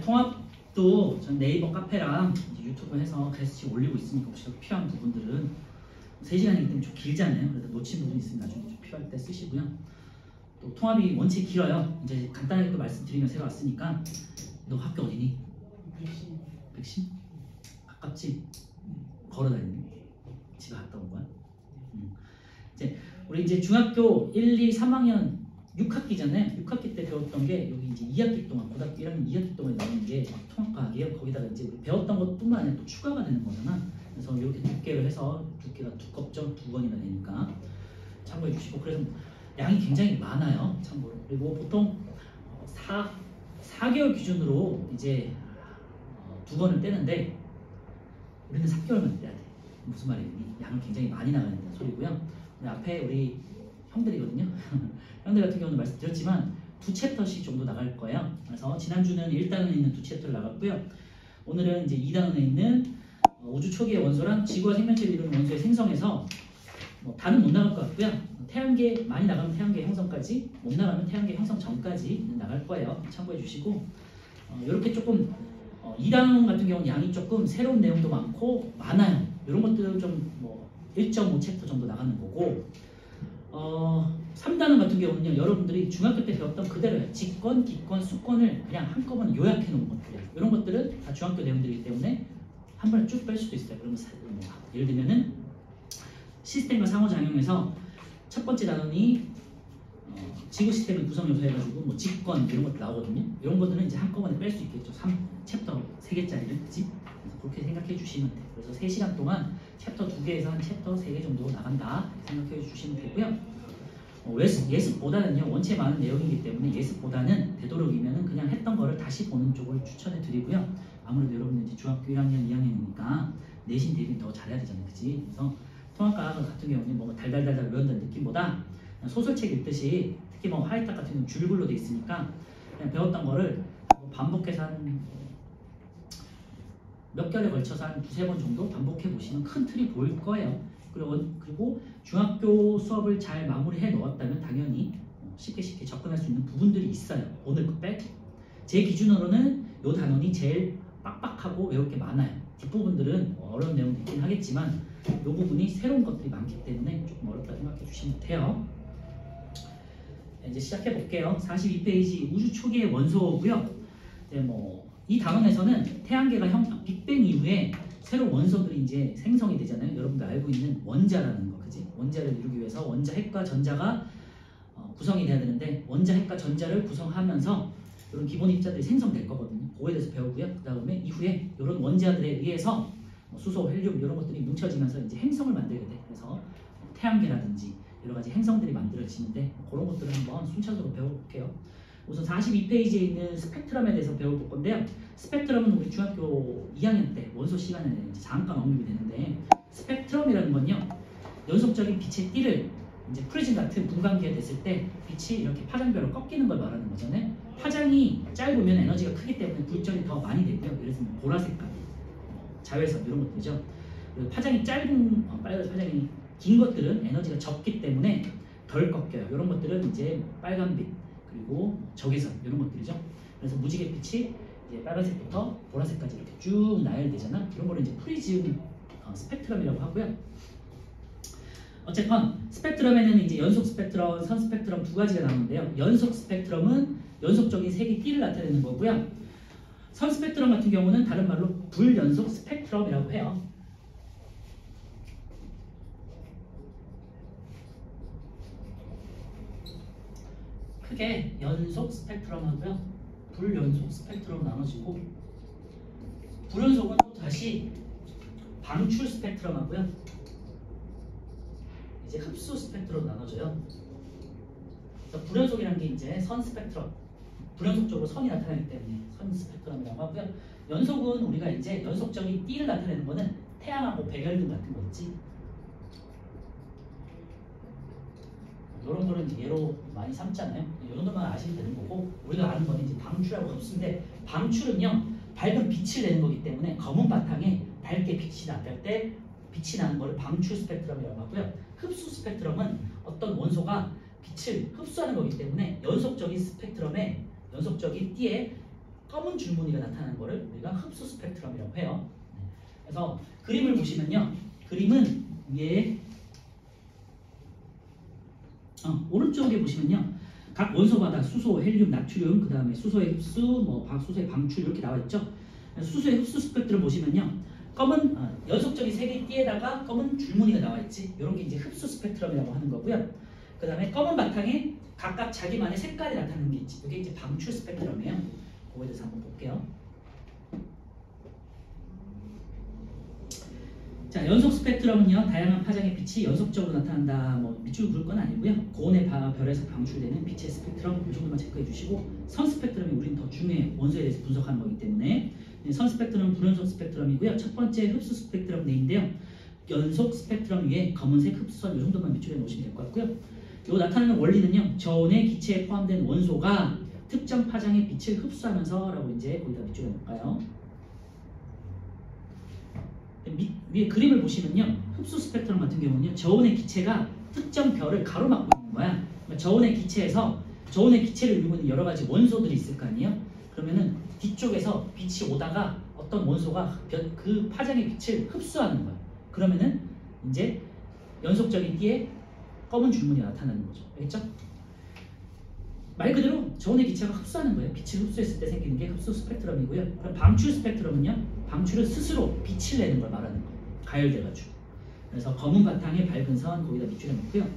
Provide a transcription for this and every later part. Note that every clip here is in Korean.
통합도 전 네이버 카페랑 유튜브 해서 게스트 올리고 있으니까 혹시 필요한 부분들은 3시간이기 때문에 좀 길잖아요. 그래서 놓친 부분이 있으면 나중에 좀 필요할 때 쓰시고요. 또 통합이 원체 길어요. 이제 간단하게 또 말씀드리면 새로 왔으니까 너 학교 어디니? 백신? 가깝지? 걸어 다니니? 집에 갔다 온 거야? 이제 우리 이제 중학교 1, 2, 3학년 6학기잖아요. 6학기 때 배웠던 게 여기 이제 2학기 동안 고등학교 1학년 2학기 동안 나오는 게 통합과학이에요. 거기다가 이제 우리 배웠던 것뿐만 아니라 또 추가가 되는 거잖아. 그래서 이렇게 두께를 해서 두께가 두껍죠. 2권이나 되니까 참고해 주시고 그래서 양이 굉장히 많아요. 참고로. 그리고 보통 4개월 기준으로 이제 2권을 떼는데 우리는 3개월만 떼야 돼. 무슨 말이니? 양을 굉장히 많이 나가는 소리고요. 앞에 우리 형들이거든요. 형들 같은 경우는 말씀드렸지만 2챕터씩 정도 나갈 거예요. 그래서 지난주는 1단원에 있는 2챕터를 나갔고요. 오늘은 이제 2단원에 있는 우주 초기의 원소랑 지구와 생명체를 이루는 원소의 생성에서 다는 못 나갈 것 같고요. 태양계 많이 나가면 태양계 형성까지, 못 나가면 태양계 형성 전까지 나갈 거예요. 참고해 주시고 이렇게 조금 2단원 같은 경우는 양이 조금 새로운 내용도 많고 많아요. 이런 것들은 좀 1.5챕터 정도 나가는 거고 3단원 같은 경우는요. 여러분들이 중학교 때 배웠던 그대로예요. 직권, 기권, 수권을 그냥 한꺼번에 요약해 놓은 것들이에요. 이런 것들은 다 중학교 내용들이기 때문에 한 번에 쭉 뺄 수도 있어요. 그러면 예를 들면은 시스템과 상호작용에서 첫 번째 단원이 지구 시스템의 구성 요소 해가지고 직권 이런 것도 나오거든요. 이런 것들은 이제 한꺼번에 뺄 수 있겠죠. 3챕터 3개짜리를 그치? 그래서 그렇게 생각해 주시면 돼요. 그래서 3시간 동안 챕터 2개에서 한 챕터 3개 정도 나간다 생각해 주시면 되고요. 예습보다는요 원체 많은 내용이기 때문에 예습보다는 되도록이면 그냥 했던 거를 다시 보는 쪽을 추천해 드리고요. 아무래도 여러분들 이제 중학교 1학년, 2학년이니까 내신 대비 더 잘해야 되잖아요, 그치? 그래서 통합과학 같은 경우는 뭔가 달달달달 외운다는 느낌보다 소설책 읽듯이 특히 화이트학 같은 경우는 줄글로 돼 있으니까 그냥 배웠던 거를 반복해서 한 몇 개월에 걸쳐서 한 2-3번 정도 반복해 보시면 큰 틀이 보일 거예요. 그리고 중학교 수업을 잘 마무리해 놓았다면 당연히 쉽게 접근할 수 있는 부분들이 있어요. 오늘 그 빼고 제 기준으로는 이 단원이 제일 빡빡하고 외울 게 많아요. 뒷부분들은 어려운 내용도 있긴 하겠지만 이 부분이 새로운 것들이 많기 때문에 조금 어렵다 생각해 주시면 돼요. 이제 시작해 볼게요. 42페이지 우주 초기의 원소고요. 이제 이 단원에서는 태양계가 빅뱅 이후에 새로운 원소들이 이제 생성이 되잖아요. 여러분들 알고 있는 원자라는 거, 그지? 원자를 이루기 위해서 원자 핵과 전자가 구성이 돼야 되는데 원자 핵과 전자를 구성하면서 이런 기본 입자들이 생성될 거거든요. 그거에 대해서 배우고요. 그 다음에 이후에 이런 원자들에 의해서 수소, 헬륨 이런 것들이 뭉쳐지면서 이제 행성을 만들게 돼. 그래서 태양계라든지 여러 가지 행성들이 만들어지는데 그런 것들을 한번 순차적으로 배워볼게요. 우선 42페이지에 있는 스펙트럼에 대해서 배워볼 건데요. 스펙트럼은 우리 중학교 2학년 때 원소 시간에 이제 잠깐 언급이 되는데 스펙트럼이라는 건요. 연속적인 빛의 띠를 이제 프리즘 같은 분광기에 됐을 때 빛이 이렇게 파장별로 꺾이는 걸 말하는 거잖아요. 파장이 짧으면 에너지가 크기 때문에 불점이 더 많이 되고요. 예를 들면 보라색깔, 자외선 이런 것들이죠. 그리고 파장이 짧은 빨간 파장이 긴 것들은 에너지가 적기 때문에 덜 꺾여요. 이런 것들은 이제 빨간빛 그리고 적외선 이런 것들이죠. 그래서 무지개 빛이 이제 빨간색부터 보라색까지 이렇게 쭉 나열되잖아. 이런 거를 이제 프리즘 스펙트럼이라고 하고요. 어쨌건 스펙트럼에는 이제 연속 스펙트럼, 선 스펙트럼 두 가지가 나오는데요. 연속 스펙트럼은 연속적인 색의 띠를 나타내는 거고요. 선 스펙트럼 같은 경우는 다른 말로 불연속 스펙트럼이라고 해요. 크게 연속 스펙트럼하고요. 불연속 스펙트럼 나눠지고 불연속은 또 다시 방출 스펙트럼하고요. 이제 흡수 스펙트럼 나눠져요. 그래서 불연속이라는 게 이제 선 스펙트럼, 불연속적으로 선이 나타나기 때문에 선 스펙트럼이라고 하고요. 연속은 우리가 이제 연속적인 띠를 나타내는 거는 태양하고 백열등 같은 거 있지. 이런 거를 이제 예로 많이 삼잖아요. 이 정도만 아시면 되는 거고 우리가 아는 거는 이제 방출하고 흡수인데 방출은요 밝은 빛을 내는 거기 때문에 검은 바탕에 밝게 빛이 나갈 때 빛이 나는 거를 방출 스펙트럼이라고 하고요. 흡수 스펙트럼은 어떤 원소가 빛을 흡수하는 거기 때문에 연속적인 스펙트럼에 연속적인 띠에 검은 줄무늬가 나타나는 거를 우리가 흡수 스펙트럼이라고 해요. 그래서 그림을 보시면요. 그림은 위에 오른쪽에 보시면요. 각 원소마다 수소, 헬륨, 나트륨, 그 다음에 수소의 흡수, 수소의 방출 이렇게 나와 있죠. 수소의 흡수 스펙트럼 보시면요. 검은 연속적인 세 개의 띠에다가 검은 줄무늬가 나와 있지. 이런 게 이제 흡수 스펙트럼이라고 하는 거고요. 그 다음에 검은 바탕에 각각 자기만의 색깔이 나타나는 게 있지. 이게 이제 방출 스펙트럼이에요. 그거에 대해서 한번 볼게요. 자, 연속 스펙트럼은요, 다양한 파장의 빛이 연속적으로 나타난다. 밑줄 그을 건 아니고요. 고온의 별에서 방출되는 빛의 스펙트럼 이 정도만 체크해 주시고, 선 스펙트럼이 우리는 더 중요해요. 원소에 대해서 분석하는 거기 때문에. 선 스펙트럼은 불연속 스펙트럼이고요. 첫 번째 흡수 스펙트럼 내인데요. 연속 스펙트럼 위에 검은색 흡수선 이 정도만 밑줄에 놓으시면 될 것 같고요. 이 나타나는 원리는요, 저온의 기체에 포함된 원소가 특정 파장의 빛을 흡수하면서 라고 이제 거기다 밑줄에 놓을까요? 위에 그림을 보시면요, 흡수 스펙트럼 같은 경우는요, 저온의 기체가 특정 별을 가로막고 있는 거야. 그러니까 저온의 기체를 이루고 있는 여러 가지 원소들이 있을 거 아니에요? 그러면은 뒤쪽에서 빛이 오다가 어떤 원소가 그 파장의 빛을 흡수하는 거야. 그러면은 이제 연속적인 띠에 검은 줄무늬가 나타나는 거죠. 알겠죠? 말 그대로 저온의 기체가 흡수하는 거예요. 빛을 흡수했을 때 생기는 게 흡수 스펙트럼이고요. 그럼 방출 스펙트럼은요, 방출은 스스로 빛을 내는 걸 말하는 거예요. 가열돼가지고. 그래서 검은 바탕에 밝은 선 거기다 밑줄에 놓고요.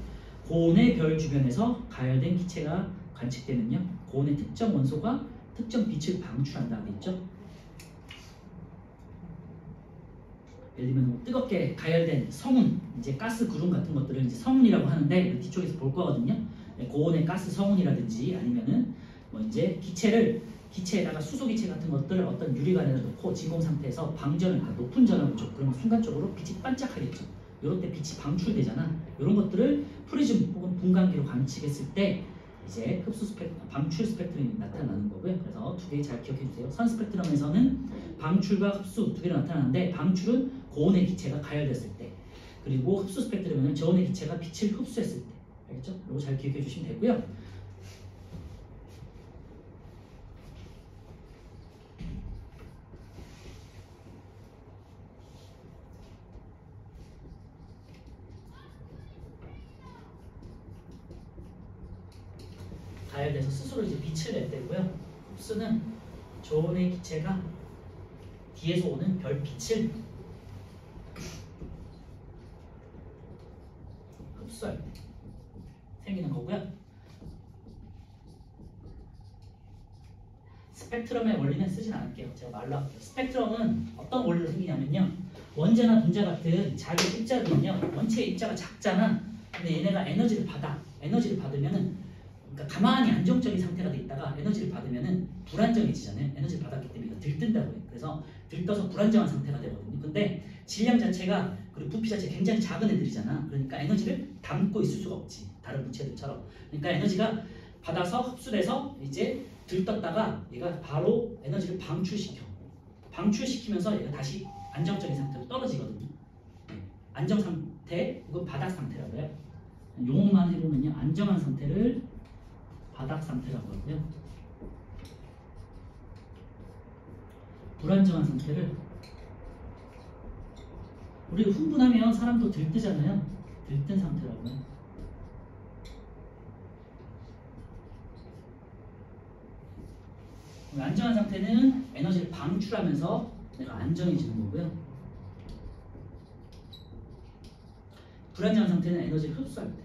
고온의 별 주변에서 가열된 기체가 관측되면요, 고온의 특정 원소가 특정 빛을 방출한다 하겠죠. 예를 들면 뜨겁게 가열된 성운, 이제 가스 구름 같은 것들을 이제 성운이라고 하는데 뒤쪽에서 볼 거거든요. 고온의 가스 성운이라든지 아니면은 이제 기체에다가 수소 기체 같은 것들을 어떤 유리관에다 놓고 진공 상태에서 방전을, 그러니까 높은 전압을 줘. 그러면 순간적으로 빛이 반짝하겠죠. 이럴 때 빛이 방출되잖아. 이런 것들을 프리즘 혹은 분광기로 관측했을 때 이제 방출 스펙트럼이 나타나는 거고요. 그래서 두 개 잘 기억해 주세요. 선 스펙트럼에서는 방출과 흡수 두 개로 나타나는데, 방출은 고온의 기체가 가열됐을 때, 그리고 흡수 스펙트럼은 저온의 기체가 빛을 흡수했을 때. 알겠죠? 이거 잘 기억해 주시면 되고요. 가열돼서 스스로 이제 빛을 낼 때고요. 흡수는 저온의 기체가 뒤에서 오는 별빛을 흡수할 때 생기는 거고요. 스펙트럼의 원리는 쓰진 않을게요. 제가 말로 할게요. 스펙트럼은 어떤 원리로 생기냐면요, 원자나 분자 같은 작은 입자들은요, 원체의 입자가 작잖아. 근데 얘네가 에너지를 받으면은, 그러니까 가만히 안정적인 상태가 돼 있다가 에너지를 받으면은 불안정해지잖아요. 에너지를 받았기 때문에 이거 들뜬다고 해요. 그래서 들떠서 불안정한 상태가 되거든요. 근데 질량 자체가, 그리고 부피 자체가 굉장히 작은 애들이잖아. 그러니까 에너지를 담고 있을 수가 없지, 다른 물체들처럼. 그러니까 에너지가 받아서 흡수돼서 이제 들떴다가 얘가 바로 에너지를 방출시키면서 얘가 다시 안정적인 상태로 떨어지거든요. 안정 상태, 이건 바닥 상태라고 해요. 용어만 해보면요, 안정한 상태를 바닥 상태라고 하고요, 불안정한 상태를, 우리 흥분하면 사람도 들뜨잖아요. 들뜬 상태라고 해요. 안정한 상태는 에너지를 방출하면서 내가 안정해지는 거고요. 불안정한 상태는 에너지를 흡수할 때.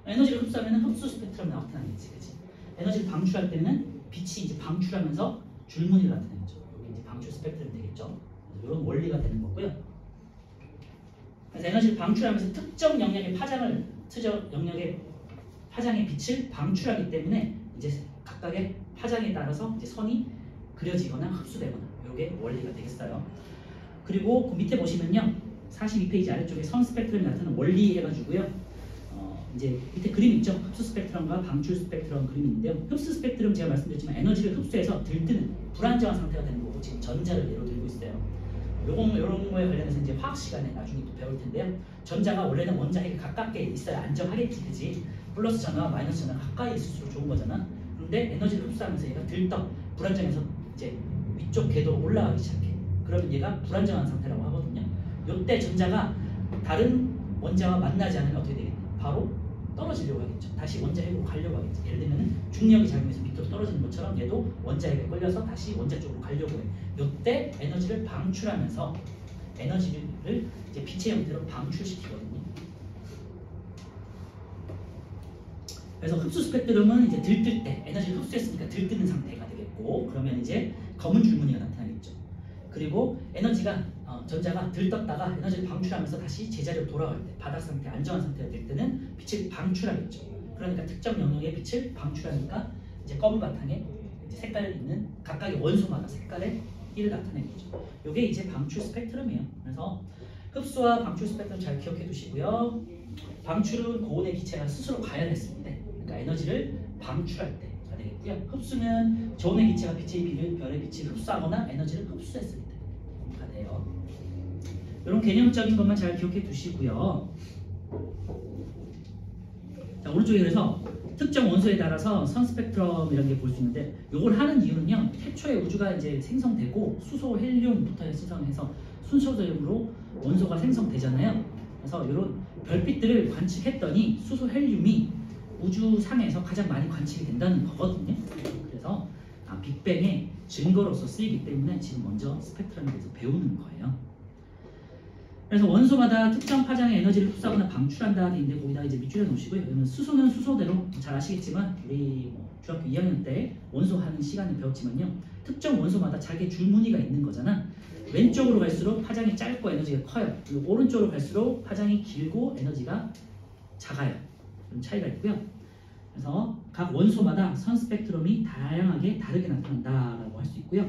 에너지를 흡수하면 흡수 스펙트럼이 나타나겠지, 그치? 에너지를 방출할 때는 빛이 이제 방출하면서 줄무늬를 나타내죠. 여기 이제 방출 스펙트럼이 되겠죠. 이런 원리가 되는 거고요. 그래서 에너지를 방출하면서 특정 영역의 파장의 빛을 방출하기 때문에 이제 각각의 파장에 따라서 이제 선이 그려지거나 흡수되거나, 이게 원리가 되겠어요. 그리고 그 밑에 보시면요, 42페이지 아래쪽에 선 스펙트럼이 나타나는 원리 해가지고요, 이제 밑에 그림 있죠? 흡수 스펙트럼과 방출 스펙트럼 그림이 있는데요. 흡수 스펙트럼 제가 말씀드렸지만 에너지를 흡수해서 들뜨는 불안정한 상태가 되는 거고, 지금 전자를 예로 들고 있어요. 요런 거에 관련해서 이제 화학 시간에 나중에 또 배울 텐데요. 전자가 원래는 원자핵에 가깝게 있어야 안정하겠지, 그지? 플러스 전화와 마이너스 전화가 가까이 있을수록 좋은 거잖아. 근데 에너지를 흡수하면서 얘가 들떡 불안정해서 이제 위쪽 궤도로 올라가기 시작해. 그러면 얘가 불안정한 상태라고 하거든요. 이때 전자가 다른 원자와 만나지 않으면 어떻게 되겠냐? 바로 떨어지려고 하겠죠. 다시 원자핵으로 가려고 하겠죠. 예를 들면 중력이 작용해서 밑으로 떨어지는 것처럼 얘도 원자핵에 걸려서 다시 원자 쪽으로 가려고 해. 이때 에너지를 방출하면서 에너지를 이제 빛의 형태로 방출시키거든요. 그래서 흡수 스펙트럼은 이제 들뜰 때 에너지를 흡수했으니까 들뜨는 상태가 되겠고, 그러면 이제 검은 줄무늬가 나타나겠죠. 그리고 에너지가 전자가 들떴다가 에너지를 방출하면서 다시 제자리로 돌아갈 때, 바닥 상태, 안정한 상태가 될 때는 빛을 방출하겠죠. 그러니까 특정 영역의 빛을 방출하니까 이제 검은 바탕에 이제 색깔 있는 각각의 원소마다 색깔의 띠를 나타내겠죠. 이게 이제 방출 스펙트럼이에요. 그래서 흡수와 방출 스펙트럼 잘 기억해 두시고요. 방출은 고온의 기체가 스스로 가열했을 때, 그러니까 에너지를 방출할 때가 되겠고요. 흡수는 저온의 기체가 빛의 별의 빛을 흡수하거나 에너지를 흡수했을 때가 돼요. 이런 개념적인 것만 잘 기억해 두시고요. 자, 오른쪽에 그래서 특정 원소에 따라서 선 스펙트럼 이런 게 볼 수 있는데, 이걸 하는 이유는요, 태초에 우주가 이제 생성되고 수소, 헬륨부터 생성해서 순서대로 원소가 생성되잖아요. 그래서 이런 별빛들을 관측했더니 수소, 헬륨이 우주상에서 가장 많이 관측이 된다는 거거든요. 그래서 빅뱅의 증거로서 쓰이기 때문에 지금 먼저 스펙트럼에 대해서 배우는 거예요. 그래서 원소마다 특정 파장의 에너지를 흡수하거나 방출한다 돼 있는데, 거기다가 이제 밑줄에 놓으시고요. 그러면 수소는 수소대로 잘 아시겠지만, 우리 중학교 2학년 때 원소 하는 시간에 배웠지만요, 특정 원소마다 자기 줄무늬가 있는 거잖아. 왼쪽으로 갈수록 파장이 짧고 에너지가 커요. 그리고 오른쪽으로 갈수록 파장이 길고 에너지가 작아요. 그런 차이가 있고요. 그래서 각 원소마다 선 스펙트럼이 다양하게 다르게 나타난다라고 할 수 있고요.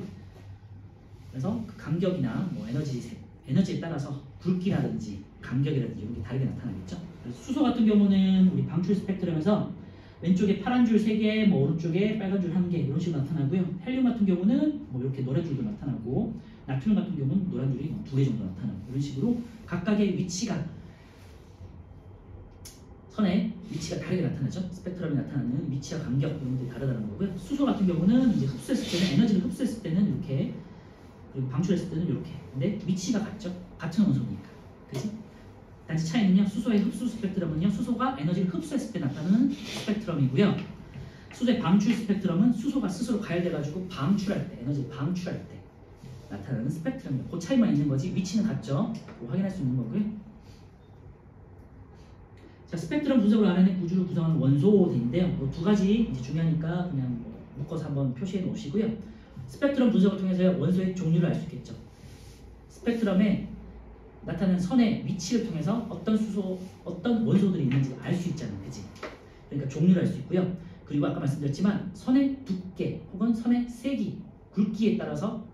그래서 그 간격이나 뭐 에너지에 따라서 굵기라든지 간격이라든지 이런 게 다르게 나타나겠죠. 그래서 수소 같은 경우는 우리 방출 스펙트럼에서 왼쪽에 파란 줄 3개, 뭐 오른쪽에 빨간 줄 1개 이런 식으로 나타나고요. 헬륨 같은 경우는 뭐 이렇게 노란 줄도 나타나고, 나트륨 같은 경우는 노란 줄이 2개 정도 나타나고, 이런 식으로 각각의 위치가, 선의 위치가 다르게 나타나죠. 스펙트럼이 나타나는 위치와 간격 이런 것들이 다르다는 거고요. 수소 같은 경우는 이제 흡수했을 때는, 에너지를 흡수했을 때는 이렇게, 그리고 방출했을 때는 이렇게. 근데 위치가 같죠. 같은 원소니까. 그치? 단지 차이는요, 수소의 흡수 스펙트럼은요, 수소가 에너지를 흡수했을 때 나타나는 스펙트럼이고요. 수소의 방출 스펙트럼은 수소가 스스로 가열돼가지고 방출할 때, 에너지를 방출할 때 나타나는 스펙트럼이에요. 그 차이만 있는 거지, 위치는 같죠. 확인할 수 있는 거고요. 자, 스펙트럼 분석을 알아낸 우주를 구성하는 원소인데요. 뭐 두 가지 이제 중요하니까 그냥 뭐 묶어서 한번 표시해 놓으시고요. 스펙트럼 분석을 통해서 원소의 종류를 알 수 있겠죠. 스펙트럼에 나타나는 선의 위치를 통해서 어떤 원소들이 있는지 알 수 있잖아요. 그치? 그러니까 종류를 알 수 있고요. 그리고 아까 말씀드렸지만 선의 두께 혹은 선의 세기, 굵기에 따라서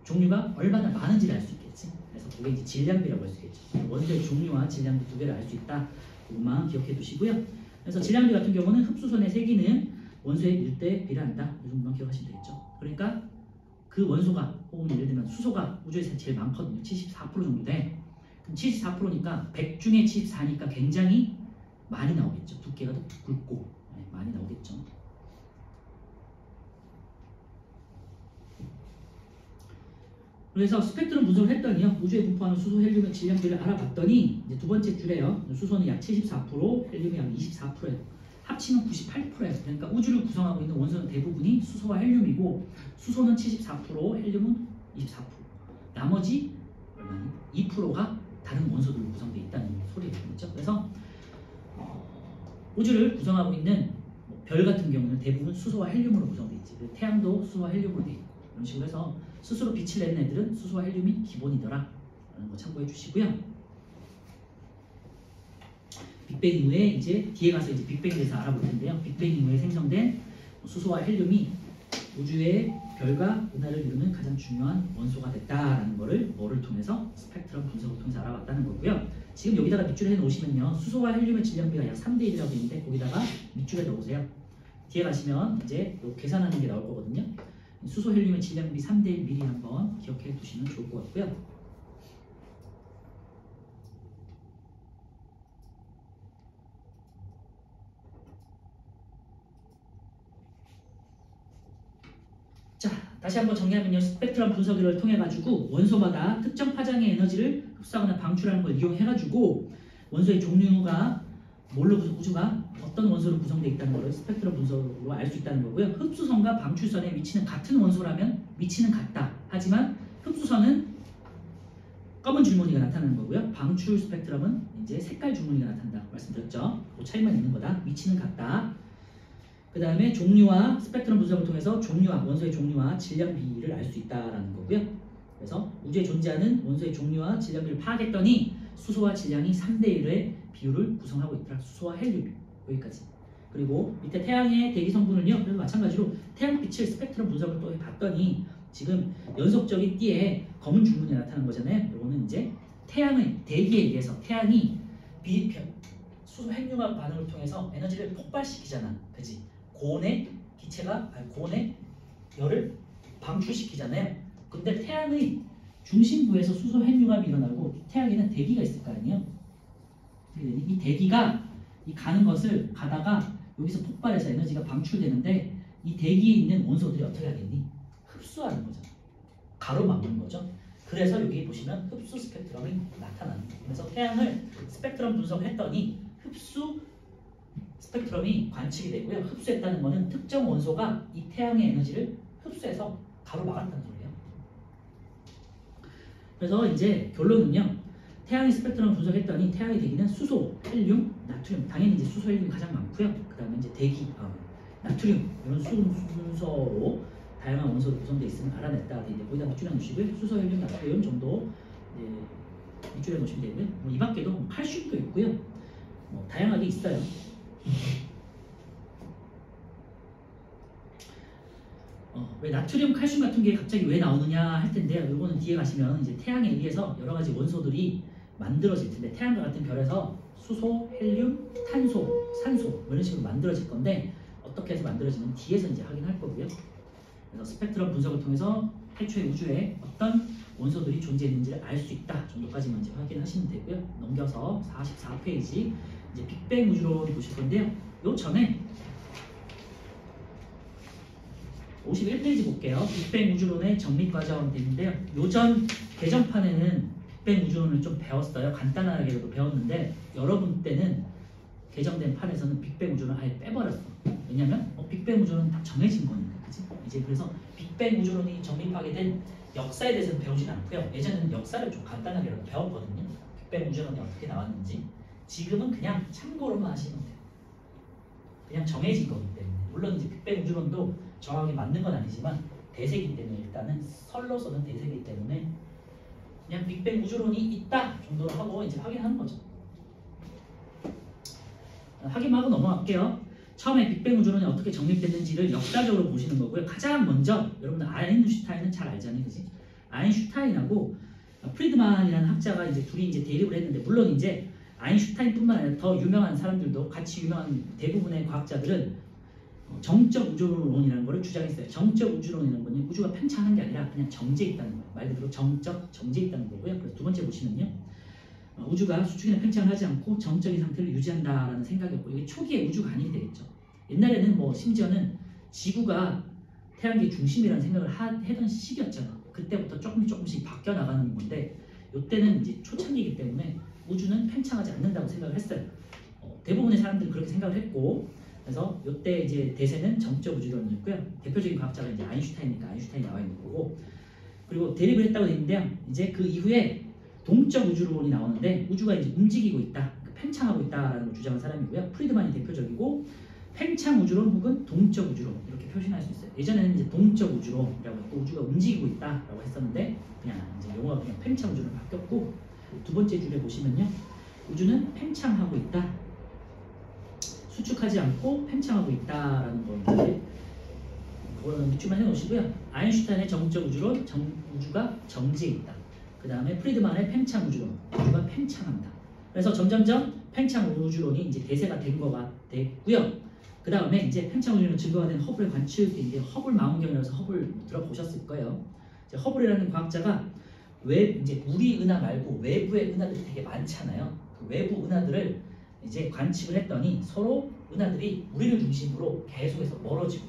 종류가 얼마나 많은지를 알 수 있겠지. 그래서 그게 이제 질량비라고 할 수 있겠죠. 원소의 종류와 질량비 두 개를 알 수 있다. 그것만 기억해 두시고요. 그래서 질량비 같은 경우는 흡수선의 세기는 원소의 밀도에 비례한다. 이 정도만 기억하시면 되겠죠. 그러니까 그 원소가, 혹은 예를 들면 수소가 우주에서 제일 많거든요. 74% 정도 돼. 그럼 74%니까 100 중에 74니까 굉장히 많이 나오겠죠. 두께가 더 굵고 많이 나오겠죠. 그래서 스펙트럼 분석을 했더니요, 우주에 분포하는 수소, 헬륨의 질량비를 알아봤더니 이제 두 번째 줄에요, 수소는 약 74%, 헬륨이 약 24%예요. 합치면 98%예요. 그러니까 우주를 구성하고 있는 원소는 대부분이 수소와 헬륨이고, 수소는 74%, 헬륨은 24%. 나머지 2%가 다른 원소들로 구성되어 있다는 소리예요. 그렇죠? 그래서 우주를 구성하고 있는 별 같은 경우는 대부분 수소와 헬륨으로 구성되어 있지. 태양도 수소와 헬륨으로 되어 있고, 이런 식으로 해서 스스로 빛을 내는 애들은 수소와 헬륨이 기본이더라 라는 거 참고해 주시고요. 빅뱅 이후에 이제 뒤에 가서 이제 빅뱅에 대해서 알아볼 텐데요. 빅뱅 이후에 생성된 수소와 헬륨이 우주의 별과 은하를 이루는 가장 중요한 원소가 됐다라는 거를 뭐를 통해서, 스펙트럼 분석을 통해서 알아봤다는 거고요. 지금 여기다가 밑줄에 해놓으시면요, 수소와 헬륨의 질량비가 약 3대1이라고 되어 있는데 거기다가 밑줄에 넣으세요. 뒤에 가시면 이제 계산하는 게 나올 거거든요. 수소, 헬륨의 질량비 3대1 미리 한번 기억해 두시면 좋을 것 같고요. 다시 한번 정리하면요. 스펙트럼 분석을 통해 가지고 원소마다 특정 파장의 에너지를 흡수하거나 방출하는 걸 이용해 가지고 원소의 종류가 뭘로 우주가 어떤 원소로 구성되어 있다는 것을 스펙트럼 분석으로 알 수 있다는 거고요. 흡수선과 방출선의 위치는 같은 원소라면 위치는 같다. 하지만 흡수선은 검은 줄무늬가 나타나는 거고요. 방출 스펙트럼은 이제 색깔 줄무늬가 나타난다 말씀드렸죠. 그 차이만 있는 거다. 위치는 같다. 그 다음에 종류와 스펙트럼 분석을 통해서 종류와 원소의 종류와 질량 비를 알 수 있다라는 거고요. 그래서 우주에 존재하는 원소의 종류와 질량 비를 파악했더니 수소와 질량이 3대1의 비율을 구성하고 있더라. 수소와 헬륨 여기까지. 그리고 밑에 태양의 대기 성분은요. 그래서 마찬가지로 태양빛을 스펙트럼 분석을 또 해봤더니 지금 연속적인 띠에 검은 줄무늬가 나타나는 거잖아요. 이거는 이제 태양의 대기에 의해서 태양이 수소 핵융합 반응을 통해서 에너지를 폭발시키잖아. 그지? 고온의 기체가 고온의 열을 방출시키잖아요. 근데 태양의 중심부에서 수소 핵융합이 일어나고 태양에는 대기가 있을 거 아니에요. 이 대기가 이 가는 것을 가다가 여기서 폭발해서 에너지가 방출되는데 이 대기에 있는 원소들이 어떻게 하겠니? 흡수하는 거잖아. 가로막는 거죠. 그래서 여기 보시면 흡수 스펙트럼이 나타나는 거예요. 그래서 태양을 스펙트럼 분석했더니 흡수 스펙트럼이 관측이 되고요. 흡수했다는 것은 특정 원소가 이 태양의 에너지를 흡수해서 가로막았다는 소리예요. 그래서 이제 결론은요. 태양의 스펙트럼 분석했더니 태양의 대기는 수소, 헬륨, 나트륨. 당연히 이제 수소, 헬륨이 가장 많고요. 그 다음에 이제 대기, 나트륨 이런 순서로 다양한 원소로 구성되어 있음을 알아냈다. 이제 거기다 밑줄여 놓으시고요. 수소, 헬륨, 나트륨 정도 밑줄여 놓으시면 되고요. 이 밖에도 칼슘도 있고요. 다양하게 있어요. 왜 나트륨, 칼슘 같은 게 갑자기 왜 나오느냐 할 텐데요. 이거는 뒤에 가시면 이제 태양에 의해서 여러 가지 원소들이 만들어질 텐데 태양과 같은 별에서 수소, 헬륨, 탄소, 산소 이런 식으로 만들어질 건데 어떻게 해서 만들어지는 뒤에서 이제 확인할 거고요. 그래서 스펙트럼 분석을 통해서 태초에 우주에 어떤 원소들이 존재했는지를 알 수 있다 정도까지만 이제 확인하시면 되고요. 넘겨서 44페이지 이제 빅뱅 우주론을 보실 건데요. 요 전에 51페이지 볼게요. 빅뱅 우주론의 정립 과정 되는데요. 요전 개정판에는 빅뱅 우주론을 좀 배웠어요. 간단하게도 배웠는데 여러분 때는 개정된 판에서는 빅뱅 우주론을 아예 빼버렸어. 왜냐면 빅뱅 우주론은 다 정해진 거니까. 그치? 이제 그래서 빅뱅 우주론이 정립하게 된 역사에 대해서는 배우진 않고요. 예전에는 역사를 좀 간단하게라도 배웠거든요. 빅뱅 우주론이 어떻게 나왔는지. 지금은 그냥 참고로만 하시면 돼요. 그냥 정해진 거기 때문에. 물론 이제 빅뱅 우주론도 정확하게 맞는 건 아니지만 대세이기 때문에 일단은 설로서는 대세이기 때문에 그냥 빅뱅 우주론이 있다 정도로 하고 이제 확인하는 거죠. 확인만 하고 넘어갈게요. 처음에 빅뱅 우주론이 어떻게 정립됐는지를 역사적으로 보시는 거고요. 가장 먼저 여러분들 아인슈타인은 잘 알잖아요, 그지? 아인슈타인하고 프리드만이라는 학자가 이제 둘이 이제 대립을 했는데 물론 이제 아인슈타인뿐만 아니라 더 유명한 사람들도 같이 유명한 대부분의 과학자들은 정적 우주론이라는 것을 주장했어요. 정적 우주론이라는 건 우주가 팽창하는 게 아니라 그냥 정지해 있다는 거예요. 말 그대로 정지해 있다는 거고요. 그래서 두 번째 보시면요. 우주가 수축이나 팽창을 하지 않고 정적인 상태를 유지한다라는 생각이었고 이게 초기에 우주가 아니게 되겠죠. 옛날에는 심지어는 지구가 태양계 중심이라는 생각을 하던 시기였잖아. 그때부터 조금씩 바뀌어 나가는 건데 이때는 이제 초창기이기 때문에 우주는 팽창하지 않는다고 생각을 했어요. 대부분의 사람들은 그렇게 생각을 했고 그래서 이때 이제 대세는 정적 우주론이었고요. 대표적인 과학자가 이제 아인슈타인이니까 아인슈타인이 나와 있는 거고 그리고 대립을 했다고 되어 있는데요. 이제 그 이후에 동적 우주론이 나오는데 우주가 이제 움직이고 있다, 팽창하고 있다라는 걸 주장한 사람이고요. 프리드만이 대표적이고 팽창 우주론 혹은 동적 우주론 이렇게 표현할 수 있어요. 예전에는 이제 동적 우주론이라고 했고 우주가 움직이고 있다라고 했었는데 그냥 이제 용어가 그냥 팽창 우주론 바뀌었고 두 번째 줄에 보시면요. 우주는 팽창하고 있다. 수축하지 않고 팽창하고 있다라는 거 그거는 밑줄만 해놓으시고요. 아인슈타인의 정적 우주론, 우주가 정지해 있다. 그 다음에 프리드만의 팽창 우주론, 우주가 팽창한다. 그래서 점점점 팽창 우주론이 이제 대세가 된 거가 됐고요. 그 다음에 이제 팽창 우주론 증거가 된 허블의 관측인데 허블 망원경이라서 허블 들어보셨을 거예요. 이제 허블이라는 과학자가 이제 우리 은하 말고 외부의 은하들이 되게 많잖아요. 그 외부 은하들을 이제 관측을 했더니 서로 은하들이 우리를 중심으로 계속해서 멀어지고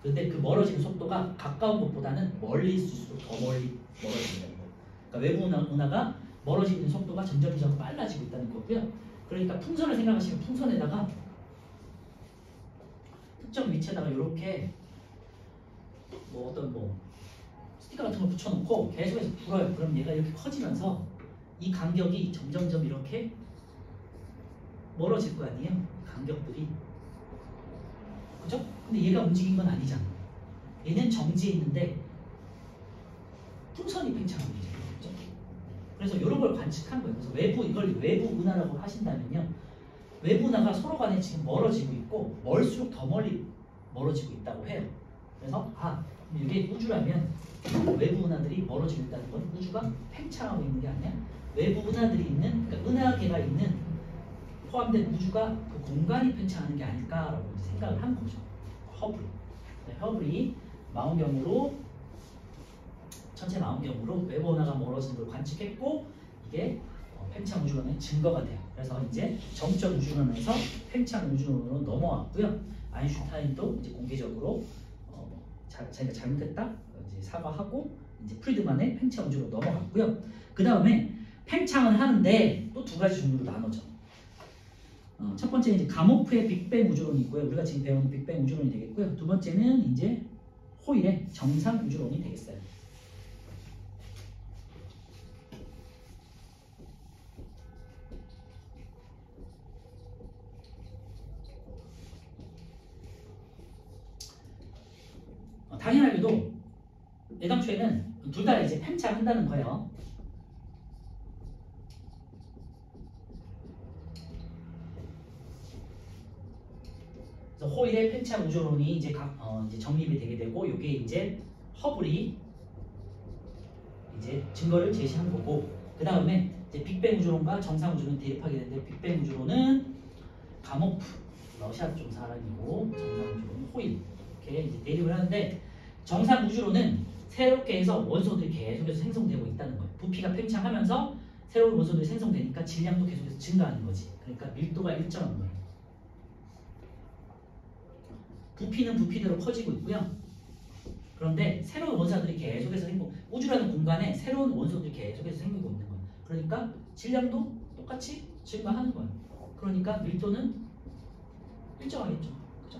근데 그 멀어지는 속도가 가까운 것보다는 멀리 있을수록 더 멀리 멀어진다는 거예요. 그러니까 외부 은하가 멀어지는 속도가 점점 빨라지고 있다는 거고요. 그러니까 풍선을 생각하시면 풍선에다가 특정 위치에다가 이렇게 뭐 어떤 뭐 스티커 같은 걸 붙여놓고 계속해서 불어요. 그럼 얘가 이렇게 커지면서 이 간격이 점점 이렇게 멀어질 거 아니에요? 간격들이. 그죠? 근데 얘가 움직인 건 아니잖아. 얘는 정지해 있는데 풍선이 팽창하고 있잖아요. 그죠? 그래서 이런 걸 관측한 거예요. 그래서 이걸 외부 은하라고 하신다면요. 외부 은하가 서로 간에 지금 멀어지고 있고 멀수록 더 멀리 멀어지고 있다고 해요. 그래서 이게 우주라면 외부 은하들이 멀어지고 있다는 건 우주가 팽창하고 있는 게 아니야. 외부 은하들이 있는, 그러니까 은하계가 있는 포함된 우주가 그 공간이 팽창하는 게 아닐까라고 생각을 한 거죠. 허블이 망원경으로 전체 망원경으로 외부 은하가 멀어지는 걸 관측했고 이게 팽창 우주론의 증거가 돼요. 그래서 이제 정적 우주론에서 팽창 우주론으로 넘어왔고요. 아인슈타인도 이제 공개적으로 자기가 잘못했다 이제 사과하고 이제 프리드만의 팽창 우주로 넘어갔고요. 그 다음에 팽창을 하는데 또 두 가지 종류로 나눠져. 첫 번째는 이제 가모프의 빅뱅 우주론이 있고요. 우리가 지금 배우는 빅뱅 우주론이 되겠고요. 두 번째는 이제 호일의 정상 우주론이 되겠어요. 당연하게도 애당초에는 둘 다 이제 팽창한다는 거예요. 그래서 호일의 팽창 우주론이 이제 이제 정립이 되게 되고, 이게 이제 허블이 이제 증거를 제시한 거고, 그 다음에 이제 빅뱅 우주론과 정상 우주론이 대립하게 되는데, 빅뱅 우주론은 가모프 러시아 쪽 사람이고, 정상 우주론은 호일 이렇게 이제 대립을 하는데, 정상 우주론은 새롭게 해서 원소들이 계속해서 생성되고 있다는 거예요. 부피가 팽창하면서 새로운 원소들이 생성되니까 질량도 계속해서 증가하는 거지. 그러니까 밀도가 일정한 거예요. 부피는 부피대로 커지고 있고요. 그런데 새로운 원소들이 계속해서 우주라는 공간에 새로운 원소들이 계속해서 생기고 있는 거예요. 그러니까 질량도 똑같이 증가하는 거예요. 그러니까 밀도는 일정하겠죠. 그죠?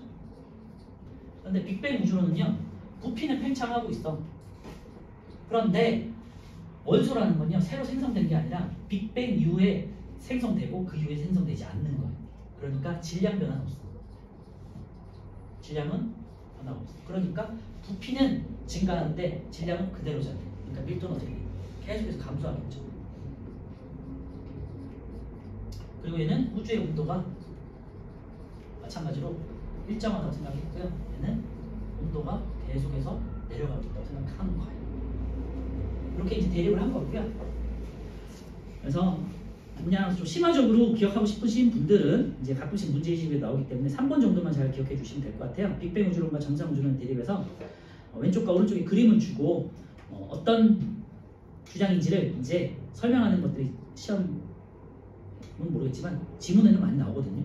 그런데 빅뱅 우주론은요, 부피는 팽창하고 있어. 그런데 원소라는 건요, 새로 생성된 게 아니라 빅뱅 이후에 생성되고 그 이후에 생성되지 않는 거예요. 그러니까 질량 변화는 없어. 질량은 변화가 없어. 그러니까 부피는 증가하는데 질량은 그대로잖아요. 그러니까 밀도는 어떻게 돼? 계속해서 감소하겠죠. 그리고 얘는 우주의 온도가 마찬가지로 일정하다고 생각했고요. 얘는 온도가 계속해서 내려가고 있다고 생각하는 거예요. 이렇게 이제 대립을 한 거고요. 그래서 그냥 좀 심화적으로 기억하고 싶으신 분들은 이제 가끔씩 문제의식에 나오기 때문에 3번 정도만 잘 기억해 주시면 될 것 같아요. 빅뱅 우주론과 정상 우주론 대립해서 왼쪽과 오른쪽에 그림을 주고 어떤 주장인지를 이제 설명하는 것들이 시험은 모르겠지만 지문에는 많이 나오거든요.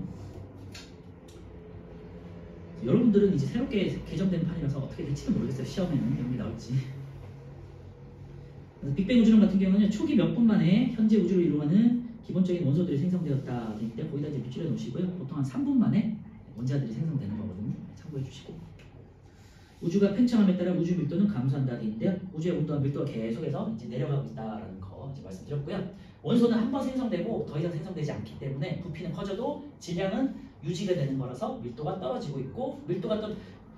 여러분들은 이제 새롭게 개정된 판이라서 어떻게 될지는 모르겠어요. 시험에는 이런 게 나올지. 빅뱅 우주론 같은 경우는 초기 몇 분 만에 현재 우주를 이루어가는 기본적인 원소들이 생성되었다 될 때 거기다 이제 밑줄여 놓으시고요. 보통 한 3분 만에 원자들이 생성되는 거거든요. 참고해 주시고, 우주가 팽창함에 따라 우주 밀도는 감소한다 돼 있는데요. 우주의 온도와 밀도가 계속해서 이제 내려가고 있다라는 거 이제 말씀드렸고요. 원소는 한 번 생성되고 더 이상 생성되지 않기 때문에 부피는 커져도 질량은 유지가 되는 거라서 밀도가 떨어지고 있고, 밀도가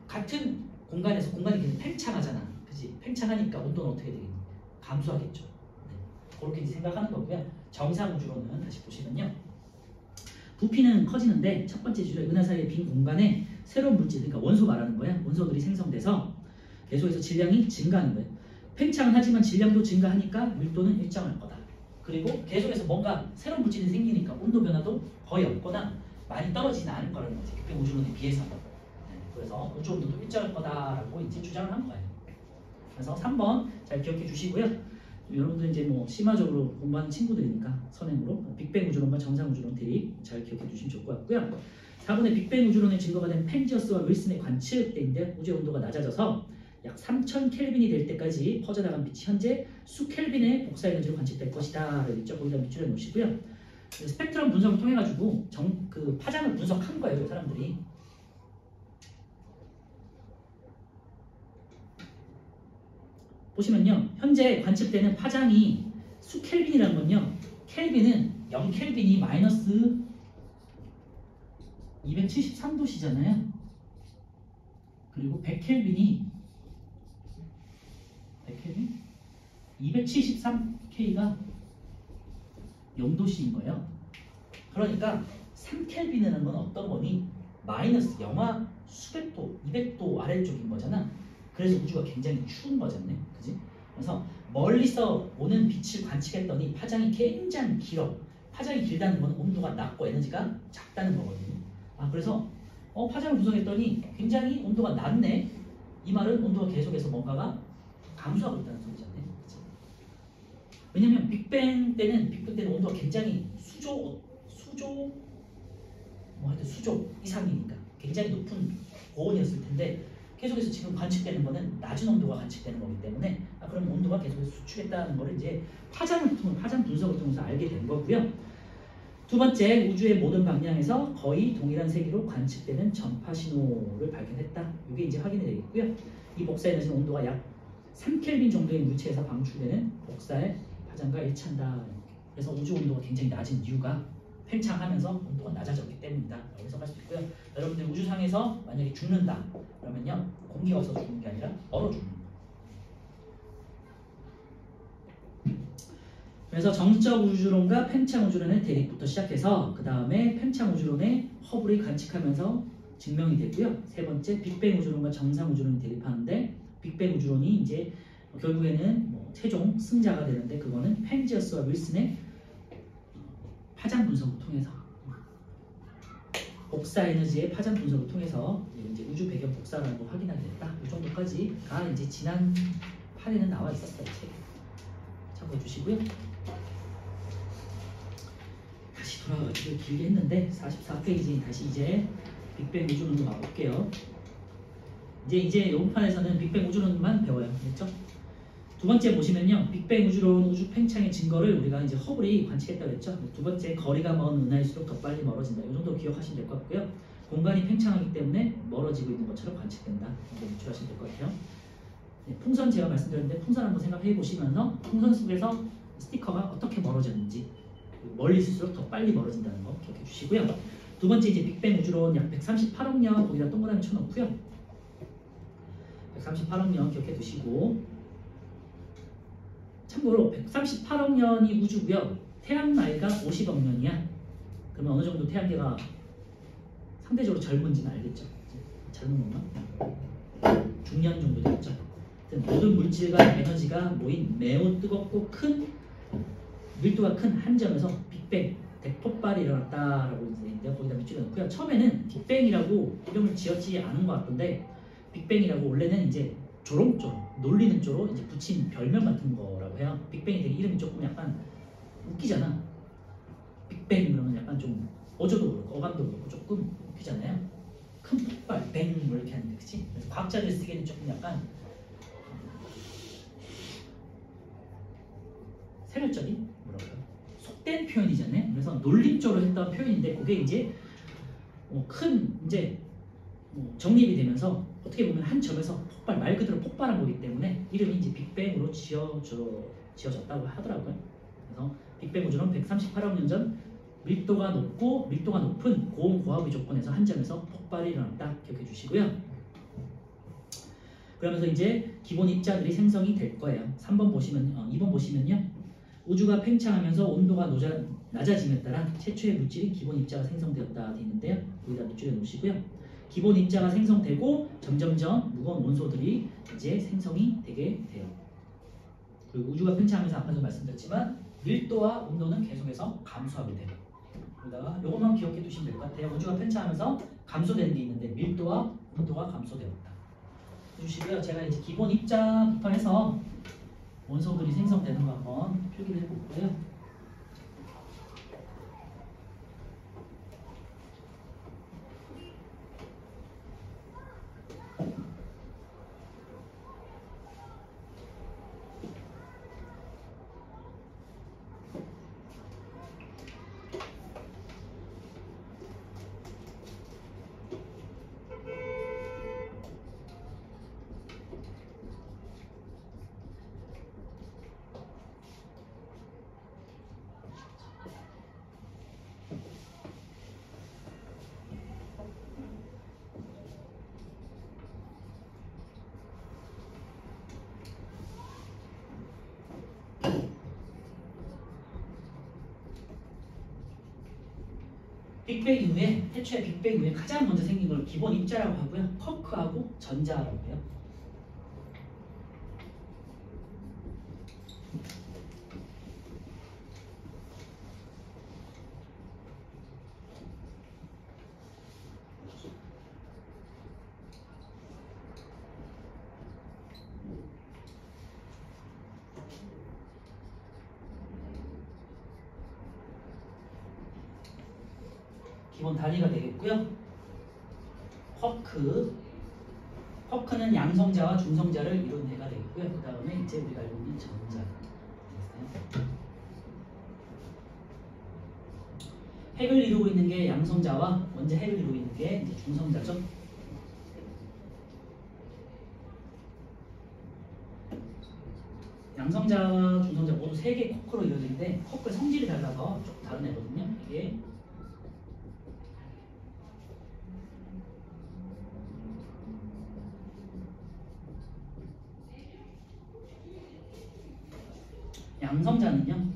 같은 공간에서 공간이 계속 팽창하잖아. 그지? 팽창하니까 온도는 어떻게 되겠니? 감소하겠죠. 네. 그렇게 이제 생각하는 거고요. 정상 우주론은 다시 보시면요, 부피는 커지는데 첫 번째 줄에 은하 사이의 빈 공간에 새로운 물질, 그러니까 원소 말하는 거야. 원소들이 생성돼서 계속해서 질량이 증가하는 거예요. 팽창은 하지만 질량도 증가하니까 밀도는 일정할 거다. 그리고 계속해서 뭔가 새로운 물질이 생기니까 온도 변화도 거의 없거나 많이 떨어지지 않을 거라는 거지. 빅뱅 우주론에 비해서. 네. 그래서 우주 온도도 일정할 거다라고 이제 주장을 한 거예요. 그래서 3번 잘 기억해 주시고요. 여러분들 이제 뭐 심화적으로 공부하는 친구들이니까 선행으로 빅뱅 우주론과 정상 우주론 대립 잘 기억해 주시면 좋을 것 같고요. 4번의 빅뱅 우주론의 증거가 된 펜지어스와 윌슨의 관측대인데 우주의 온도가 낮아져서 약 3000 켈빈이 될 때까지 퍼져나간 빛이 현재 수 켈빈의 복사 에너지로 관측될 것이다. 있죠. 거기다 밑줄에 놓으시고요. 스펙트럼 분석을 통해 가지고 그 파장을 분석한 거예요, 사람들이. 보시면요, 현재 관측되는 파장이 수 켈빈이라는 건요, 켈빈은 0 켈빈이 마이너스 273도씨잖아요. 그리고 100 켈빈이 273K가 0도씨인 거예요. 그러니까 3켈빈이라는 건 어떤 거니? 마이너스 영하 수백 도, 200도 아래쪽인 거잖아. 그래서 우주가 굉장히 추운 거잖아요. 그지? 그래서 멀리서 오는 빛을 관측했더니 파장이 굉장히 길어. 파장이 길다는 건 온도가 낮고 에너지가 작다는 거거든요. 그래서 파장을 분석했더니 굉장히 온도가 낮네. 이 말은 온도가 계속해서 뭔가가 감소하고 있다는 소리잖아요. 그치? 왜냐면 빅뱅 때는 온도가 굉장히 수조 이상이니까 굉장히 높은 고온이었을 텐데 계속해서 지금 관측되는 거는 낮은 온도가 관측되는 거기 때문에 그럼 온도가 계속해서 수축했다는 거를 이제 파장 분석을 통해서 알게 된 거고요. 두 번째, 우주의 모든 방향에서 거의 동일한 세기로 관측되는 전파 신호를 발견했다. 이게 이제 확인이 되겠고요. 이 복사 에너지는 온도가 약 3켈빈 정도의 물체에서 방출되는 복사의 파장과 일치한다. 그래서 우주 온도가 굉장히 낮은 이유가 팽창하면서 온도가 낮아졌기 때문이다. 라고 해석할 수 있고요. 여러분들 우주상에서 만약에 죽는다 그러면요, 공기가 없어서 죽는 게 아니라 얼어 죽는 거예요. 그래서 정적 우주론과 팽창 우주론의 대립부터 시작해서 그 다음에 팽창 우주론의 허블이 관측하면서 증명이 되고요. 세 번째, 빅뱅 우주론과 정상 우주론이 대립하는데 빅뱅 우주론이 이제 결국에는 최종 승자가 되는데 그거는 펜지어스와 윌슨의 파장 분석을 통해서 복사 에너지의 파장 분석을 통해서 이제 우주 배경 복사라는 걸 확인하게 됐다. 이 정도까지가 이제 지난 판에는 나와 있었어요. 책에 참고해 주시고요. 다시 돌아가기를 길게 했는데 44페이지 다시 이제 빅뱅 우주론으로 가볼게요. 이제 이번 판에서는 빅뱅 우주론만 배워요. 그렇죠? 두 번째 보시면요, 빅뱅 우주론 우주 팽창의 증거를 우리가 이제 허블이 관측했다고 했죠. 두 번째, 거리가 먼 은하일수록 더 빨리 멀어진다. 이 정도 기억하시면 될 것 같고요. 공간이 팽창하기 때문에 멀어지고 있는 것처럼 관측된다. 이렇게 유출하시면 될 것 같아요. 네, 풍선 제가 말씀드렸는데 풍선 한번 생각해 보시면서 풍선 속에서 스티커가 어떻게 멀어졌는지, 멀리 있을수록 더 빨리 멀어진다는 거 기억해 주시고요. 두 번째, 이제 빅뱅 우주론 약 138억 년 거기다 동그라미 쳐놓고요. 138억 년 기억해 두시고, 참고로 138억 년이 우주고요. 태양 나이가 50억 년이야. 그러면 어느 정도 태양계가 상대적으로 젊은지는 알겠죠? 젊은 건가? 중년 정도 되겠죠? 모든 물질과 에너지가 모인 매우 뜨겁고 밀도가 큰 한 점에서 빅뱅, 대폭발이 일어났다라고 이제 거기다 밑줄에 놓고요. 처음에는 빅뱅이라고 이름을 지었지 않은 것 같던데 빅뱅이라고 원래는 이제 조롱조롱 놀리는 조로 이제 붙인 별명 같은 거라고 해요. 빅뱅이 되게 이름이 조금 약간 웃기잖아. 빅뱅 그러면 약간 좀 어조도 그렇고 어감도 그렇고 조금 웃기잖아요. 큰 폭발, 뱅 뭐 이렇게 하는데, 그치? 그래서 과학자들 쓰기에는 조금 약간 세련적인 뭐랄까 속된 표현이잖아요. 그래서 놀림조로 했던 표현인데 그게 이제 큰 이제 정립이 되면서 어떻게 보면 한 점에서 폭발, 말 그대로 폭발한 거기 때문에 이름이 이제 빅뱅으로 지어졌다고 하더라고요. 그래서 빅뱅 우주론 138억 년 전 밀도가 높은 고온 고하부 조건에서 한 점에서 폭발이 일어났다. 기억해 주시고요. 그러면서 이제 기본 입자들이 생성이 될 거예요. 2번 보시면요. 우주가 팽창하면서 온도가 낮아짐에 따라 최초의 물질인 기본 입자가 생성되었다 되어 있는데요. 여기다 밑줄에 놓으시고요. 기본 입자가 생성되고 점점점 무거운 원소들이 이제 생성이 되게 돼요. 그리고 우주가 팽창하면서 아까도 말씀드렸지만 밀도와 온도는 계속해서 감소하게 돼요. 그러다가 이것만 기억해 두시면 될 것 같아요. 우주가 팽창하면서 감소되는 게 있는데 밀도와 온도가 감소되었다. 해주시고요. 제가 이제 기본 입자부터 해서 원소들이 생성되는 거 한번 표기를 해볼까요? 빅뱅 이후에 태초에 빅뱅 이후에 가장 먼저 생긴 걸 기본 입자라고 하고요. 쿼크하고 전자라고 해요. 기본 단위가 되겠고요. 쿼크는 양성자와 중성자를 이룬 애가 되겠고요. 그 다음에 이제 우리가 알고 있는 전자. 핵을 이루고 있는 게 양성자와 원자 핵을 이루고 있는 게 이제 중성자죠. 양성자와 중성자 모두 3개의 쿼크로 이루어지는데 쿼크의 성질이 달라서 조금 다른 애거든요. 이게 양성자는요,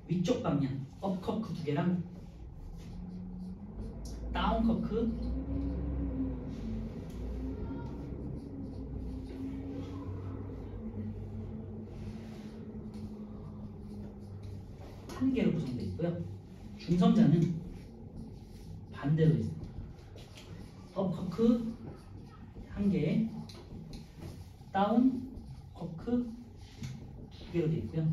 위쪽 방향 업 커크 2개랑 다운 커크 1개로 구성되어 있고요. 중성자는 반대로 있습니다. 업 커크 1개, 다운 커크 2개로 되어 있고요.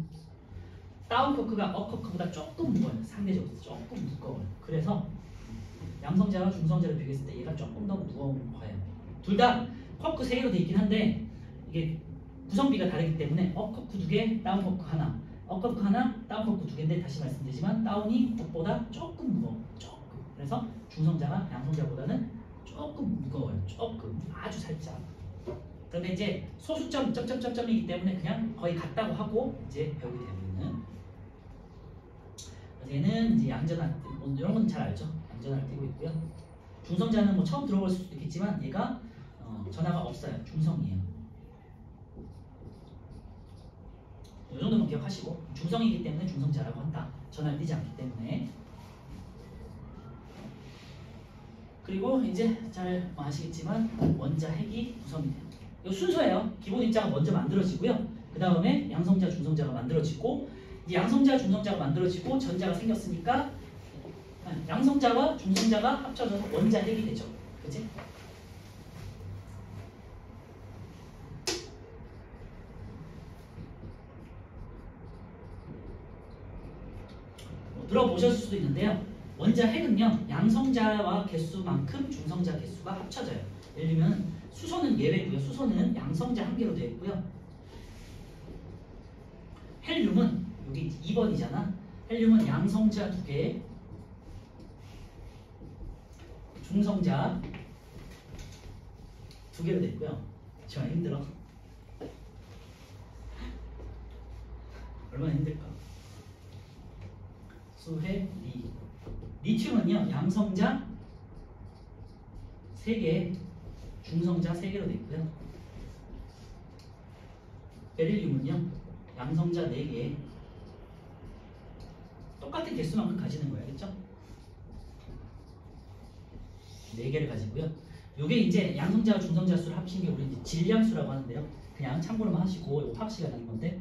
다운 커크가 업 커크보다 조금 무거워요. 상대적으로 조금 무거워요. 그래서 양성자와 중성자를 비교했을 때 얘가 조금 더 무거운 거예요. 둘 다 커크 3개로 되어 있긴 한데 이게 구성비가 다르기 때문에 업 커크 2개, 다운 커크 하나, 업 커크 하나, 다운 커크 2개인데 다시 말씀드리지만 다운이 업보다 조금 무거워. 조금. 그래서 중성자가 양성자보다는 조금 무거워요. 조금. 아주 살짝. 그런데 이제 소수점 점점점점이기 때문에 그냥 거의 같다고 하고 이제 배우게 되는. 얘는 이제 양전할 때, 뭐 이런 건 잘 알죠? 양전할 때고 있고요. 중성자는 뭐 처음 들어봤을 수도 있겠지만 얘가 전하가 없어요. 중성이에요. 이 정도만 기억하시고 중성이기 때문에 중성자라고 한다. 전하를 띄지 않기 때문에. 그리고 이제 잘 아시겠지만 원자 핵이 구성이 돼요. 이 순서예요. 기본 입자가 먼저 만들어지고요. 그 다음에 양성자, 중성자가 만들어지고 이제 양성자, 중성자가 만들어지고 전자가 생겼으니까 양성자와 중성자가 합쳐져서 원자 핵이 되죠. 그치? 들어보셨을 수도 있는데요. 원자 핵은요, 양성자와 개수만큼 중성자 개수가 합쳐져요. 예를 들면 수소는 예외고요. 수소는 양성자 1개로 되어 있고요. 헬륨은 여기 2번이잖아. 헬륨은 양성자 2개, 중성자 2개로 되어 있고요. 정말 힘들어. 얼마나 힘들까? 수핵 리. 리튬은요, 양성자 3개, 중성자 3개로 되어 있고요. 베릴륨은요, 양성자 4개, 똑같은 개수만큼 가지는 거예요. 그렇죠? 4개를 가지고요. 요게 이제 양성자와 중성자 수를 합친 게 우리 이제 질량수라고 하는데요. 그냥 참고로만 하시고 이거 화학 시간에 하는 건데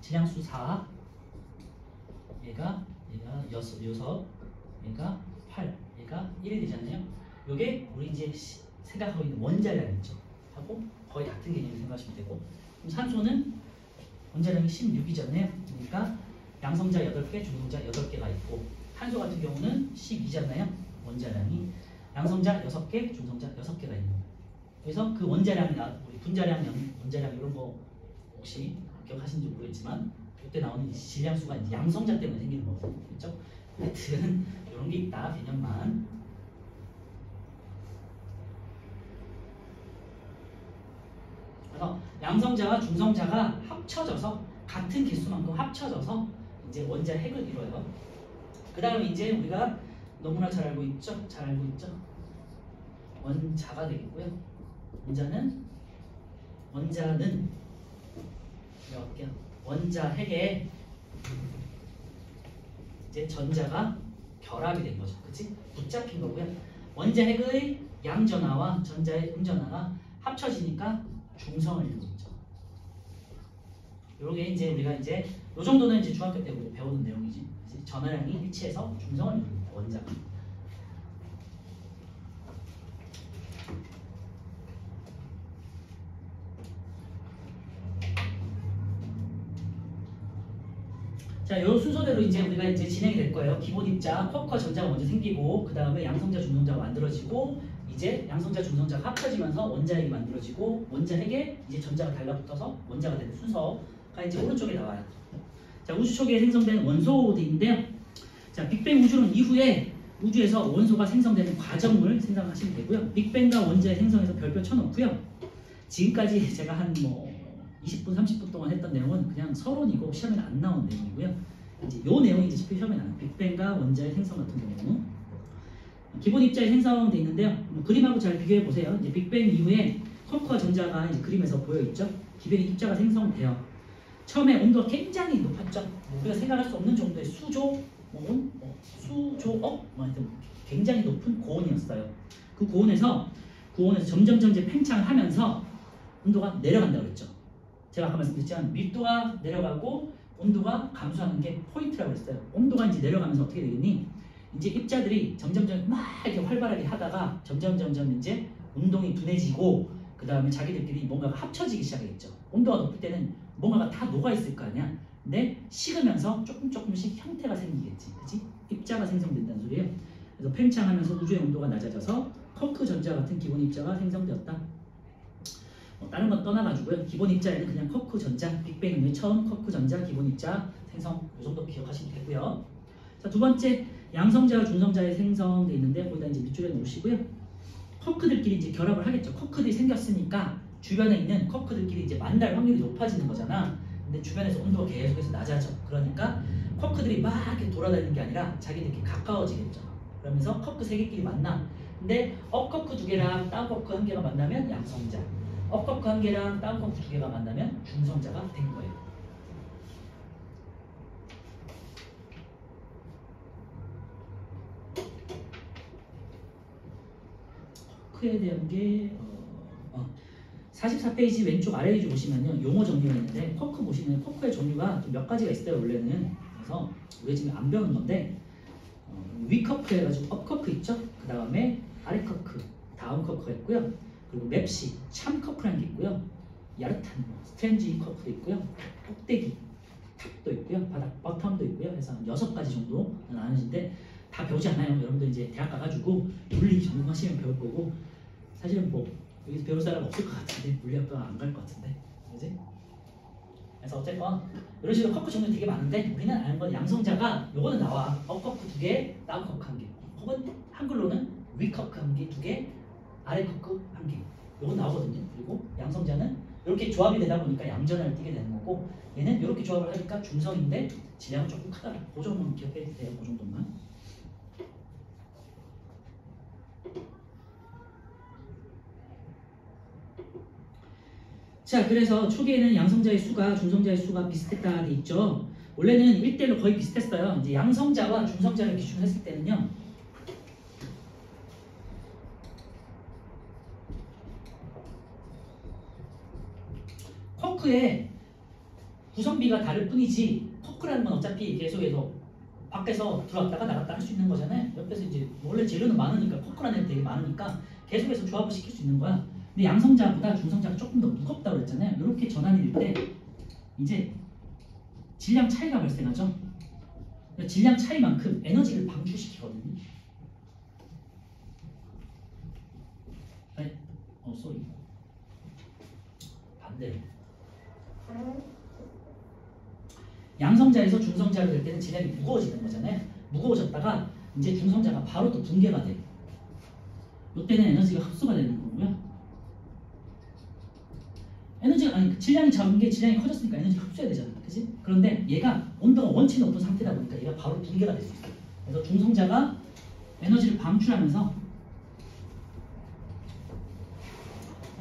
질량수 4, 얘가 6, 얘가 8, 얘가 1이 되잖아요. 요게 우리 이제 생각하고 있는 원자량 있죠. 하고 거의 같은 개념을 생각하시면 되고, 그럼 산소는 원자량이 16이잖아요. 그러니까 양성자 8개, 중성자 8개가 있고, 탄소 같은 경우는 12잖아요. 원자량이 양성자 6개, 중성자 6개가 있는 거예요. 그래서 그 원자량이나 우리 분자량, 원자량 이런 거 혹시 기억하시는지 모르겠지만 그때 나오는 질량수가 이제 양성자 때문에 생기는 거거든요. 그렇죠? 하여튼 이런 게 있다, 개념만. 그래서 양성자와 중성자가 합쳐져서 같은 개수만큼 합쳐져서 이제 원자 핵을 이뤄요. 그 다음에 이제 우리가 너무나 잘 알고 있죠? 잘 알고 있죠? 원자가 되겠고요. 원자는 이렇게 원자 핵에 이제 전자가 결합이 된 거죠. 그치? 붙잡힌 거고요. 원자 핵의 양전하와 전자의 음전하가 합쳐지니까 중성을 이루고 있죠. 요게 이제 우리가 이제 요 정도는 이제 중학교 때 우리 배우는 내용이지. 전하량이 일치해서 중성을 이룹니다. 원자가. 자, 요 순서대로 이제 우리가 이제 진행이 될 거예요. 기본 입자, 쿼크와 전자가 먼저 생기고, 그 다음에 양성자, 중성자가 만들어지고, 이제 양성자, 중성자가 합쳐지면서 원자핵이 만들어지고, 원자핵에 이제 전자가 달라붙어서 원자가 되는 순서가 이제 오른쪽에 나와요. 자, 우주 초기에 생성된 원소들인데요. 자, 빅뱅 우주론 이후에 우주에서 원소가 생성되는 과정을 생각하시면 되고요. 빅뱅과 원자의 생성에서 별표 쳐놓고요. 지금까지 제가 한 20분, 30분 동안 했던 내용은 그냥 서론이고 시험에 안 나온 내용이고요. 이제 요 내용이 이제 시험에 나와요. 빅뱅과 원자의 생성 같은 경우는 기본 입자의 생성돼 있는데요. 그림하고 잘 비교해 보세요. 이제 빅뱅 이후에 쿼크와 전자가 이제 그림에서 보여 있죠. 기본 입자가 생성돼요. 처음에 온도가 굉장히 높았죠. 우리가 생각할 수 없는 정도의 수조억, 하여튼 굉장히 높은 고온이었어요. 그 고온에서 점점 이제 팽창을 하면서 온도가 내려간다고 그랬죠. 제가 아까 말씀드렸지만 밀도가 내려가고 온도가 감소하는 게 포인트라고 했어요. 온도가 이제 내려가면서 어떻게 되겠니? 이제 입자들이 점점 막 이렇게 활발하게 하다가 점점 이제 운동이 둔해지고, 그 다음에 자기들끼리 뭔가가 합쳐지기 시작했죠. 온도가 높을 때는 뭔가가 다 녹아 있을 거 아니야. 근데 식으면서 조금씩 형태가 생기겠지, 그렇지? 입자가 생성된다는 소리예요. 그래서 팽창하면서 우주의 온도가 낮아져서 쿼크 전자 같은 기본 입자가 생성되었다. 다른 건 떠나가지고요. 기본 입자에는 그냥 쿼크 전자, 빅뱅 이후에 처음 쿼크 전자 기본 입자 생성, 이 정도 기억하시면 되고요. 자, 두 번째 양성자와 중성자의 생성돼 있는데 거기다 이제 밑줄에 놓으시고요. 쿼크들끼리 이제 결합을 하겠죠. 쿼크들이 생겼으니까 주변에 있는 쿼크들끼리 이제 만날 확률이 높아지는 거잖아. 근데 주변에서 온도가 계속해서 낮아져. 그러니까 쿼크들이 막 이렇게 돌아다니는 게 아니라 자기들끼리 가까워지겠죠. 그러면서 쿼크 세 개끼리 만나. 근데 업 쿼크 두 개랑 다운 쿼크 한 개가 만나면 양성자, 업 쿼크 한 개랑 다운 쿼크 두 개가 만나면 중성자가 된 거예요. 쿼크에 대한 게 44페이지 왼쪽 아래 위주 보시면요, 용어 정리가 있는데 쿼크 보시면 쿼크의 종류가 좀 몇 가지가 있어요. 원래는. 그래서 우리 지금 안 배우는 건데 위 쿼크 해가지고 업 쿼크 있죠. 그 다음에 아래 쿼크, 다운 쿼크가 있고요. 그리고 맵시, 참 쿼크라는 게 있고요. 야릇한 스트렌지 쿼크도 있고요. 꼭대기, 탑도 있고요. 바닥, 버텀도 있고요. 그래서 한 6가지 정도 나누는데 다 배우지 않아요. 여러분들 이제 대학 가가지고 물리 전공하시면 배울 거고, 사실은 뭐 여기서 배울 사람 없을 것 같은데, 물리학과 안 갈 것 같은데, 그지? 그래서 어쨌건 이런 식으로 쿼크 종류 되게 많은데 우리는 아는 건 양성자가 요거는 나와. 업 쿼크 2개, 다운 쿼크 1개. 혹은 한글로는 위 쿼크 1개, 2개, 아래 쿼크 1개. 요건 나오거든요. 그리고 양성자는 이렇게 조합이 되다 보니까 양전을 띄게 되는 거고, 얘는 이렇게 조합을 하니까 중성인데 질량은 조금 크다. 그 정도만 기억해도 돼요. 그 정도만. 자, 그래서 초기에는 양성자의 수가 중성자의 수가 비슷했다 돼 있죠. 원래는 1대1로 거의 비슷했어요. 이제 양성자와 중성자를 기준으로 했을 때는요, 쿼크의 구성비가 다를 뿐이지, 쿼크라는 건 어차피 계속해서 밖에서 들어왔다가 나갔다 할 수 있는 거잖아요. 옆에서 이제 원래 재료는 많으니까 코크란 애들 되게 많으니까 계속해서 조합을 시킬 수 있는 거야. 근데 양성자보다 중성자가 조금 더 무겁다고 그랬잖아요. 이렇게 전환이 될 때 이제 질량 차이가 발생하죠. 그러니까 질량 차이만큼 에너지를 방출시키거든요. 아니, 쏘리. 반대로. 양성자에서 중성자로 될 때는 질량이 무거워지는 거잖아요. 무거워졌다가 이제 중성자가 바로 또 붕괴가 돼요. 이때는 에너지가 흡수가 되는 거고요. 에너지가 아니 질량이 작은 게 질량이 커졌으니까 에너지 흡수해야 되잖아, 그지? 그런데 얘가 온도가 원체 높은 상태다 보니까 얘가 바로 붕괴가 될 수 있어요. 그래서 중성자가 에너지를 방출하면서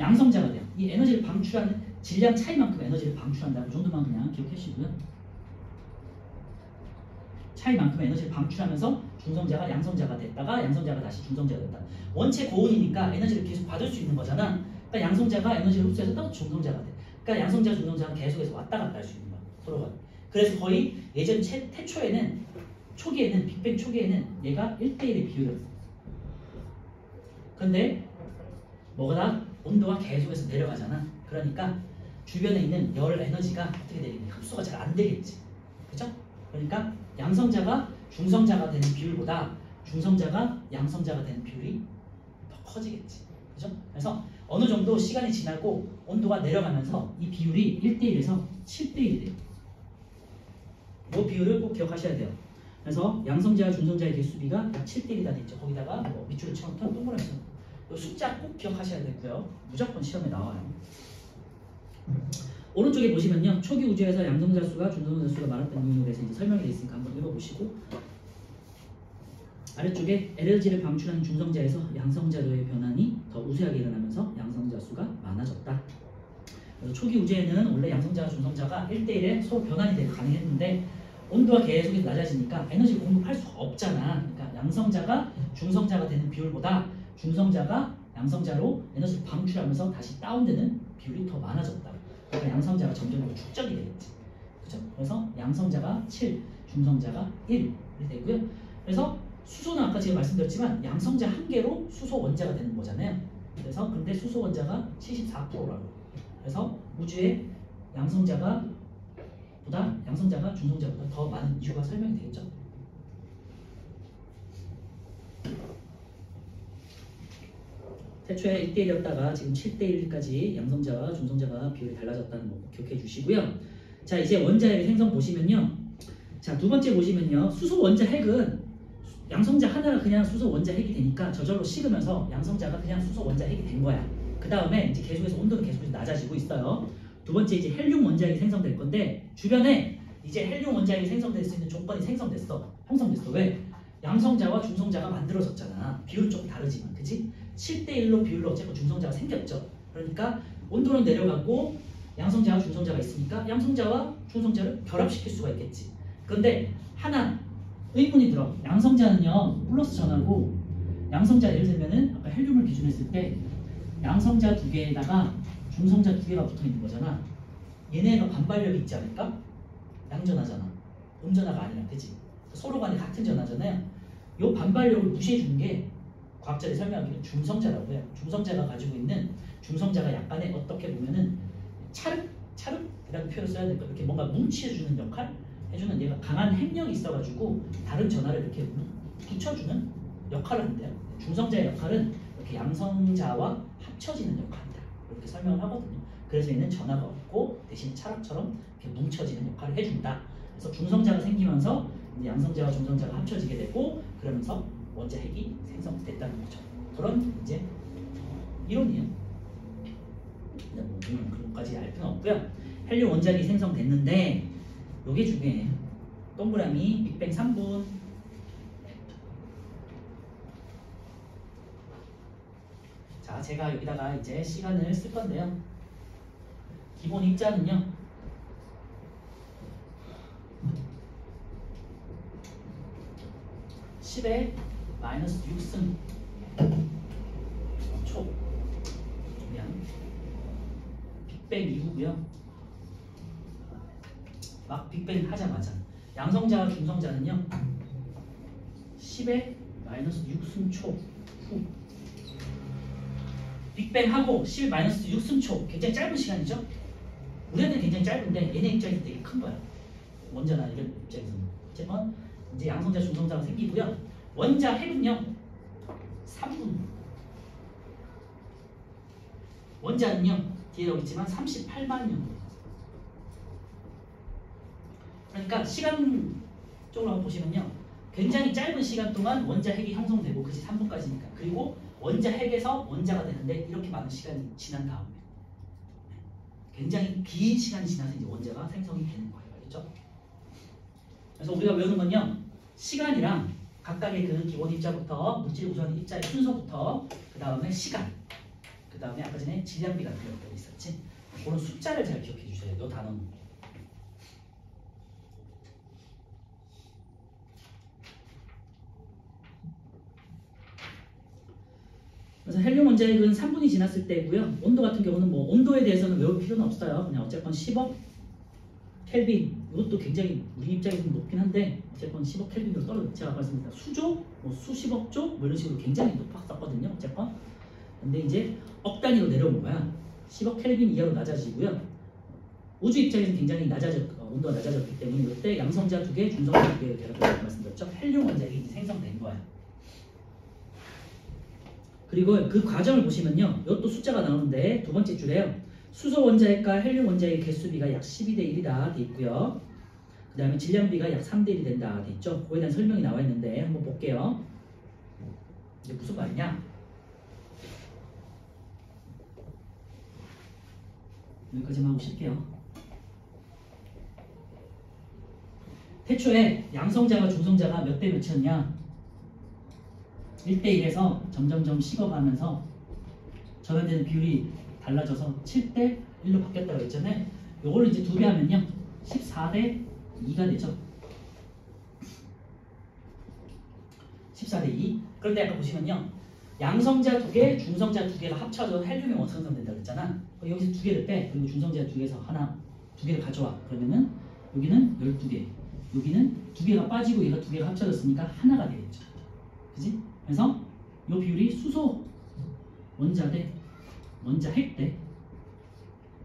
양성자가 돼요. 이 에너지를 방출하는 질량 차이만큼 에너지를 방출한다고 그 정도만 그냥 기억해 주시고요. 차이만큼 에너지를 방출하면서 중성자가 양성자가 됐다가 양성자가 다시 중성자가 됐다. 원체 고온이니까 에너지를 계속 받을 수 있는 거잖아. 그러니까 양성자가 에너지를 흡수해서 또 중성자가 돼. 그러니까 양성자, 중성자는 계속해서 왔다 갔다 할 수 있는 거야. 서로가. 그래서 거의 예전 태초에는 초기에는 빅뱅 초기에는 얘가 1대1의 비율이었어. 근데 뭐가 온도가 계속해서 내려가잖아. 그러니까 주변에 있는 열 에너지가 어떻게 되겠니? 흡수가 잘 안 되겠지. 그죠? 그러니까 양성자가 중성자가 되는 비율보다 중성자가 양성자가 되는 비율이 더 커지겠지. 그죠? 그래서 어느 정도 시간이 지나고 온도가 내려가면서 이 비율이 1대1에서 7대1이 돼요. 이 비율을 꼭 기억하셔야 돼요. 그래서 양성자와 중성자의 개수비가 약 7대1이다 됐죠. 거기다가 뭐 밑줄을 쳐놓던 동그라미 이 숫자 꼭 기억하셔야 되고요. 무조건 시험에 나와요. 오른쪽에 보시면요. 초기 우주에서 양성자 수가 중성자 수가 많았던 이유에 대해서 이제 설명이 되어 있으니까 한번 읽어보시고, 아래쪽에 에너지를 방출하는 중성자에서 양성자로의 변환이 더 우세하게 일어나면서 양성자 수가 많아졌다. 그래서 초기 우주에는 원래 양성자와 중성자가 1대1에 서로 변환이 가능했는데 온도가 계속해서 낮아지니까 에너지를 공급할 수가 없잖아. 그러니까 양성자가 중성자가 되는 비율보다 중성자가 양성자로 에너지를 방출하면서 다시 다운되는 비율이 더 많아졌다. 그러니까 양성자가 점점 더 축적이 되겠지. 그죠? 그래서 양성자가 7, 중성자가 1이 되고요. 그래서 수소는 아까 제가 말씀드렸지만 양성자 한 개로 수소 원자가 되는 거잖아요. 그래서 근데 수소 원자가 74%라고. 그래서 우주에 양성자가 중성자보다 더 많은 이유가 설명이 되겠죠. 태초에 1대1이었다가 지금 7대1까지 양성자와 중성자가 비율이 달라졌다는 거 기억해 주시고요. 자, 이제 원자핵 생성 보시면요. 자, 두 번째 보시면요. 수소 원자 핵은 양성자 하나가 그냥 수소 원자 핵이 되니까 저절로 식으면서 양성자가 그냥 수소 원자 핵이 된 거야. 그 다음에 이제 계속해서 온도는 계속해서 낮아지고 있어요. 두 번째 이제 헬륨 원자핵이 생성될 건데 주변에 이제 헬륨 원자핵이 생성될 수 있는 조건이 형성됐어. 왜? 양성자와 중성자가 만들어졌잖아. 비율은 조금 다르지만, 그치? 7대1로 비율로 어쨌든 중성자가 생겼죠. 그러니까 온도는 내려가고 양성자와 중성자가 있으니까 양성자와 중성자를 결합시킬 수가 있겠지. 그런데 하나 의문이 들어. 양성자는요 플러스 전하고 양성자 예를 들면은 아까 헬륨을 기준으로 했을 때 양성자 두 개에다가 중성자 두 개가 붙어 있는 거잖아. 얘네가 반발력이 있지 않을까? 양전하잖아. 음전하가 아니라, 그치? 서로 간에 같은 전하잖아요. 요 반발력을 무시해 주는 게 과학자들이 설명하기는 중성자라고 해요. 중성자가 가지고 있는 중성자가 약간의 어떻게 보면은 차륵이라는 표현을 써야 될까? 이렇게 뭔가 뭉치해주는 역할 해주는 얘가 강한 핵력이 있어가지고 다른 전하를 이렇게 붙여주는 역할을 한대요. 중성자의 역할은 이렇게 양성자와 합쳐지는 역할이다. 이렇게 설명을 하거든요. 그래서 얘는 전하가 없고 대신 차락처럼 이렇게 뭉쳐지는 역할을 해준다. 그래서 중성자가 생기면서 이제 양성자와 중성자가 합쳐지게 되고 그러면서 원자 핵이 생성됐다는 거죠. 그런 이제 이론이에요. 뭐 그런까지 알 필요는 없고요. 헬륨 원자핵이 생성됐는데 요게 중요해요. 동그라미 빅뱅 3분. 자, 제가 여기다가 이제 시간을 쓸 건데요. 기본 입자는요. (10의 마이너스 6승) 초. 미안. 빅뱅 이후고요. 막 빅뱅 하자마자 양성자와 중성자는요 10의 마이너스 6승초 후. 빅뱅하고 10의 마이너스 6승초 굉장히 짧은 시간이죠. 우리한테는 굉장히 짧은데 얘네 입장에서 되게 큰 거야. 원자나 이런 입장에서는. 어쨌건 이제 양성자, 중성자가 생기고요. 원자 핵은요 3분. 원자는요 뒤에 여기 있지만 38만 년. 그러니까 시간적으로 보시면요 굉장히 짧은 시간 동안 원자 핵이 형성되고 그지 3분까지니까. 그리고 원자 핵에서 원자가 되는데 이렇게 많은 시간이 지난 다음에 굉장히 긴 시간이 지나서 이제 원자가 생성이 되는 거예요. 알겠죠? 그래서 우리가 외우는 건요 시간이랑 각각의 그 기본 입자부터 물질 구성 입자의 순서부터 그 다음에 시간, 그 다음에 아까 전에 질량비 같은 것들이 있었지. 그런 숫자를 잘 기억해 주세요. 이 단어는. 그래서 헬륨 원자핵은 3분이 지났을 때고요. 온도 같은 경우는 뭐 온도에 대해서는 외울 필요는 없어요. 그냥 어쨌건 10억 켈빈 이것도 굉장히 우리 입장에서는 높긴 한데 어쨌건 10억 켈빈으로 떨어져. 제가 말씀드렸다 수조, 뭐 수십억 조 뭐 이런 식으로 굉장히 높았었거든요. 어쨌건 근데 이제 억 단위로 내려온 거야. 10억 켈빈 이하로 낮아지고요. 우주 입장에서는 굉장히 온도가 낮아졌기 때문에 이때 양성자 2개, 중성자 2개 제가 말씀드렸죠. 헬륨 원자핵이 생성된 거야. 그리고 그 과정을 보시면요. 이것도 숫자가 나오는데 두 번째 줄에요. 수소 원자핵과 헬륨 원자핵의 개수비가 약 12대 1이다 돼 있고요. 그 다음에 질량비가 약 3대 1이 된다 돼 있죠. 그거에 대한 설명이 나와 있는데 한번 볼게요. 이게 무슨 말이냐? 여기까지만 하고 쉴게요. 태초에 양성자가 중성자가 몇 대 몇이었냐? 1대 1에서 점점점 식어가면서 전환되는 비율이 달라져서 7대 1로 바뀌었다고 했잖아요. 요걸 이제 2배 하면요 14대 2가 되죠. 14대 2. 그런데 아까 보시면요 양성자 2개, 중성자 2개가 합쳐져 헬륨이 완성된다고 했잖아. 여기서 2개를 빼. 그리고 중성자 2개에서 하나 2개를 가져와. 그러면은 여기는 12개, 여기는 2개가 빠지고 얘가 2개가 합쳐졌으니까 하나가 되겠죠. 그지? 그래서 이 비율이 수소 원자 대 원자 핵 대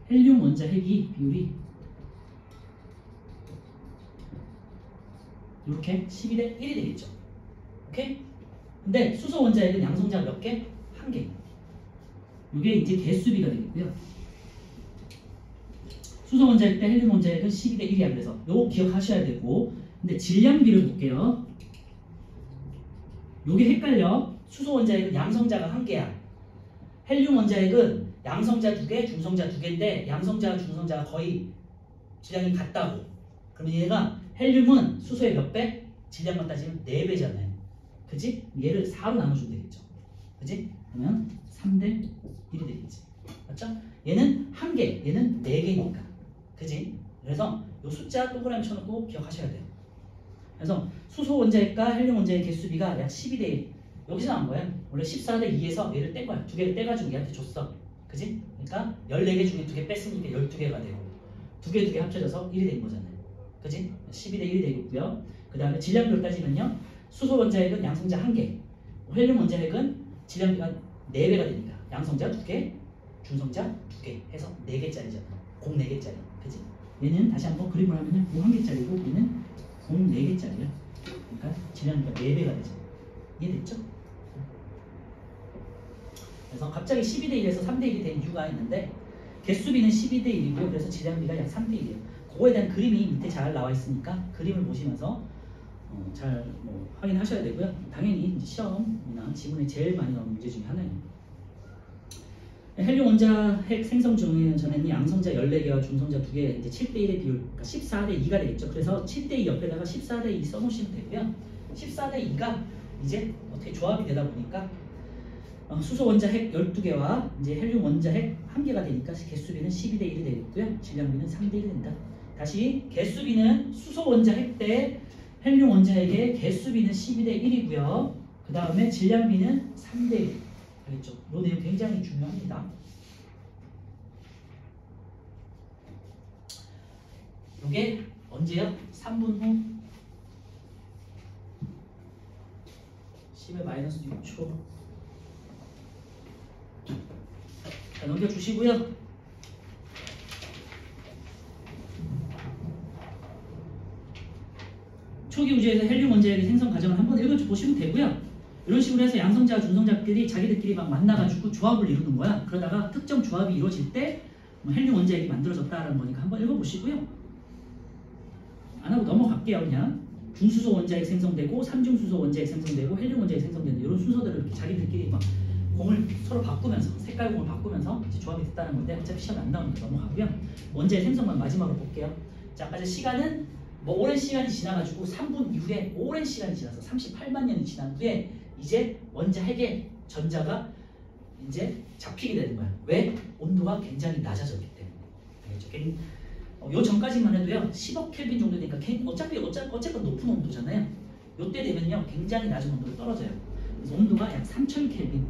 헬륨 원자 핵이 비율이 이렇게 12대 1이 되겠죠. 오케이? 근데 수소 원자 핵은 양성자 몇 개? 1개. 이게 이제 개수비가 되겠고요. 수소 원자 핵 대 헬륨 원자 핵은 12대 1이야. 그래서 요거 기억하셔야 되고, 근데 질량비를 볼게요. 요게 헷갈려. 수소 원자핵은 양성자가 1개야. 헬륨 원자핵은 양성자 2개, 중성자 2개인데 양성자와 중성자가 거의 질량이 같다고. 그러면 얘가 헬륨은 수소의 몇 배? 질량만 따지면 4배잖아요. 그지? 얘를 4로 나눠주면 되겠죠. 그지? 그러면 3대 1이 되겠지. 맞죠? 얘는 1개, 얘는 4개니까. 그지? 그래서 요 숫자 동그라미 쳐놓고 기억하셔야 돼요. 그래서 수소 원자핵과 헬륨 원자핵 개수비가 약 12대 1. 여기서 나온 거야. 원래 14대 2에서 얘를 뗀 거야. 2개를 떼가지고 얘한테 줬어. 그지? 그러니까 14개 중에 2개 뺐으니까 12개가 되고 2개 합쳐져서 1이 된 거잖아요. 그지? 12대 1이 되겠고요. 그 다음에 질량비로 따지면요. 수소 원자핵은 양성자 1개, 헬륨 원자핵은 질량비가 4배가 되니까 양성자 2개, 중성자 2개 해서 4개짜리잖아. 공 4개짜리. 그지? 얘는 다시 한번 그림을 하면요. 공 1개짜리고 얘는 공 4개짜리야. 그러니까 질량비가 4배가 되죠. 이해됐죠? 그래서 갑자기 12대 1에서 3대 1이 된 이유가 있는데 개수비는 12대 1이고요. 그래서 질량비가 약 3대 1이에요. 그거에 대한 그림이 밑에 잘 나와 있으니까 그림을 보시면서 잘 확인하셔야 되고요. 당연히 이제 시험이나 지문에 제일 많이 나오는 문제 중에 하나예요. 헬륨 원자핵 생성 전에는 양성자 14개와 중성자 2개 이제 7대 1의 비율, 그러니까 14대 2가 되겠죠. 그래서 7대 2 옆에다가 14대 2 써놓으시면 되고요. 14대 2가 이제 어떻게 조합이 되다 보니까 수소 원자핵 12개와 이제 헬륨 원자핵 1개가 되니까 개수비는 12대 1이 되겠고요. 질량비는 3대 1이 된다. 다시 개수비는 수소 원자핵 대 헬륨 원자핵의 개수비는 12대 1이고요. 그 다음에 질량비는 3대 1. 알겠죠? 이 내용 굉장히 중요합니다. 이게 언제요? 3분 후 10에 마이너스 6초. 자, 넘겨주시고요. 초기 우주에서 헬륨 원자핵의 생성 과정을 한번 읽어보시면 되고요. 이런 식으로 해서 양성자와 준성자끼리 자기들끼리 막 만나가지고 조합을 이루는 거야. 그러다가 특정 조합이 이루어질 때 헬륨 원자핵이 만들어졌다라는 거니까 한번 읽어보시고요. 안 하고 넘어갈게요. 그냥 중수소 원자핵 생성되고 삼중수소 원자핵 생성되고 헬륨 원자핵 생성되는 이런 순서대로 이렇게 자기들끼리 막 공을 서로 바꾸면서 색깔 공을 바꾸면서 이제 조합이 됐다는 건데 어차피 시험에 안 나오니까 넘어가고요. 원자핵 생성만 마지막으로 볼게요. 자, 아까 시간은 뭐 오랜 시간이 지나가지고 3분 이후에 오랜 시간이 지나서 38만 년이 지난 후에 이제 원자핵의 전자가 이제 잡히게 되는 거야. 왜? 온도가 굉장히 낮아졌기 때문에. 알겠죠? 요 전까지만 해도요 10억 켈빈 정도 되니까 어쨌건 높은 온도잖아요. 요때 되면요 굉장히 낮은 온도로 떨어져요. 그래서 온도가 약 3000 켈빈.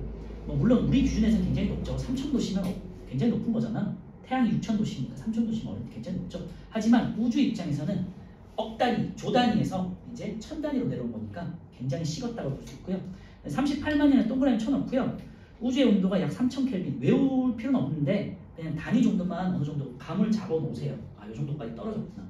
물론 우리 기준에서는 굉장히 높죠. 3000도씨면 굉장히 높은 거잖아. 태양이 6000도씨니까 3000도씨면 굉장히 높죠. 하지만 우주 입장에서는 억 단위, 조 단위에서 이제 1000단위로 내려온 거니까 굉장히 식었다고 볼 수 있고요. 38만 년에 동그라미 쳐놓고요. 우주의 온도가 약 3000 켈빈. 외울 필요는 없는데 그냥 단위 정도만 어느 정도 감을 잡아 놓으세요. 아, 이 정도까지 떨어졌구나.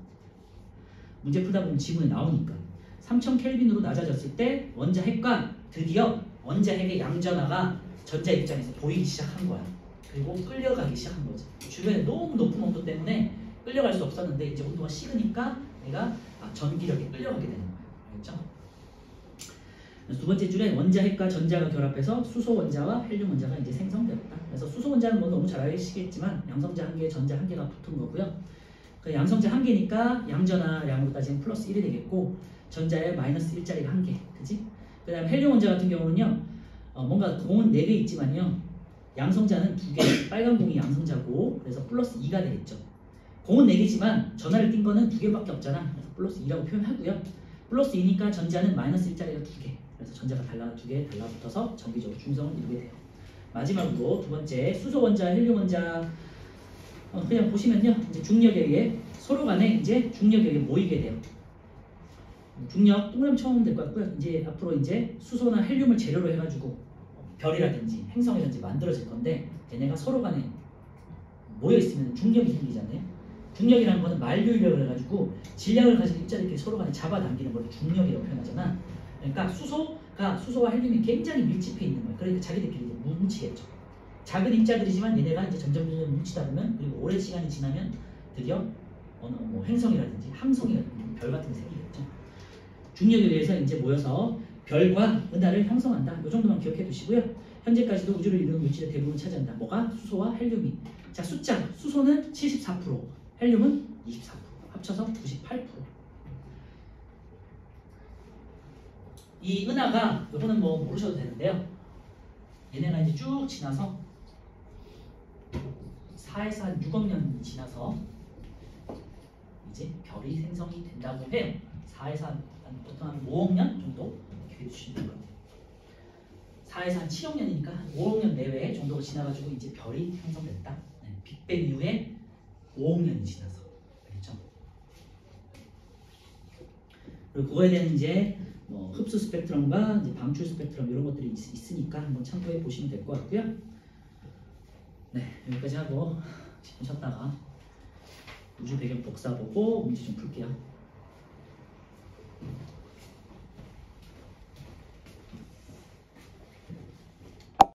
문제 풀다 보면 지문에 나오니까. 3000 켈빈으로 낮아졌을 때 원자핵과 드디어 원자핵의 양전하가 전자 입장에서 보이기 시작한 거야. 그리고 끌려가기 시작한 거지. 주변에 너무 높은 온도 때문에 끌려갈 수 없었는데 이제 온도가 식으니까 내가 전기력에 끌려가게 되는 거야. 알겠죠? 두 번째 줄에 원자핵과 전자가 결합해서 수소 원자와 헬륨 원자가 이제 생성되었다. 그래서 수소 원자는 뭐 너무 잘 아시겠지만 양성자 한 개, 전자 한 개가 붙은 거고요. 그 양성자 한 개니까 양전하량으로 따지면 플러스 1이 되겠고 전자에 마이너스 1짜리가 한 개, 그지? 그 다음에 헬륨 원자 같은 경우는요, 뭔가 공은 4개 있지만요, 양성자는 2개, 빨간 공이 양성자고 그래서 플러스 2가 되겠죠. 공은 4개지만 전하를 띈 거는 2개밖에 없잖아. 그래서 플러스 2라고 표현하고요. 플러스 2니까 전자는 마이너스 1짜리가 2개. 그래서 전자가 2개 달라붙어서 전기적으로 중성을 이루게 돼요. 마지막으로 두 번째 수소 원자, 헬륨 원자 그냥 보시면요. 이제 중력에 의해 서로 간에 이제 중력에 의해 모이게 돼요. 중력 동그라미 쳐놓으면 될 것 같고요. 이제 앞으로 이제 수소나 헬륨을 재료로 해가지고 별이라든지 행성이라든지 만들어질 건데 얘네가 서로 간에 모여 있으면 중력이 생기잖아요. 중력이라는 거는 만류인력을 해가지고 질량을 가진 입자들끼리 서로 간에 잡아당기는 걸 중력이라고 표현하잖아. 그러니까 수소와 헬륨이 굉장히 밀집해 있는 거예요. 그러니까 자기들끼리 뭉치겠죠. 작은 입자들이지만 얘네가 이제 점점 뭉치다 보면 그리고 오랜 시간이 지나면 드디어 어느 뭐 행성이라든지 항성이라든지 별 같은 게 생기겠죠. 중력에 의해서 이제 모여서 별과 은하를 형성한다. 이 정도만 기억해 두시고요. 현재까지도 우주를 이루는 물질의 대부분 차지한다. 뭐가? 수소와 헬륨이. 자, 숫자. 수소는 74%, 헬륨은 24%, 합쳐서 98%. 이 은하가 이거는 뭐 모르셔도 되는데요. 얘네가 이제 쭉 지나서 4에서 한 6억 년이 지나서 이제 별이 생성이 된다고 해요. 4에서 보통 한 5억 년 정도 기대해 주시면 될 것 같아요. 4에서 한 7억 년이니까 한 5억 년 내외 정도가 지나가지고 이제 별이 형성됐다. 네, 빅뱅 이후에 5억 년이 지나서. 알겠죠? 그리고 그거에 대한 이제 뭐 흡수 스펙트럼과 이제 방출 스펙트럼 이런 것들이 있으니까 한번 참고해 보시면 될 것 같고요. 네, 여기까지 하고 10분 쉬었다가 우주 배경 복사 보고 문제 좀 풀게요.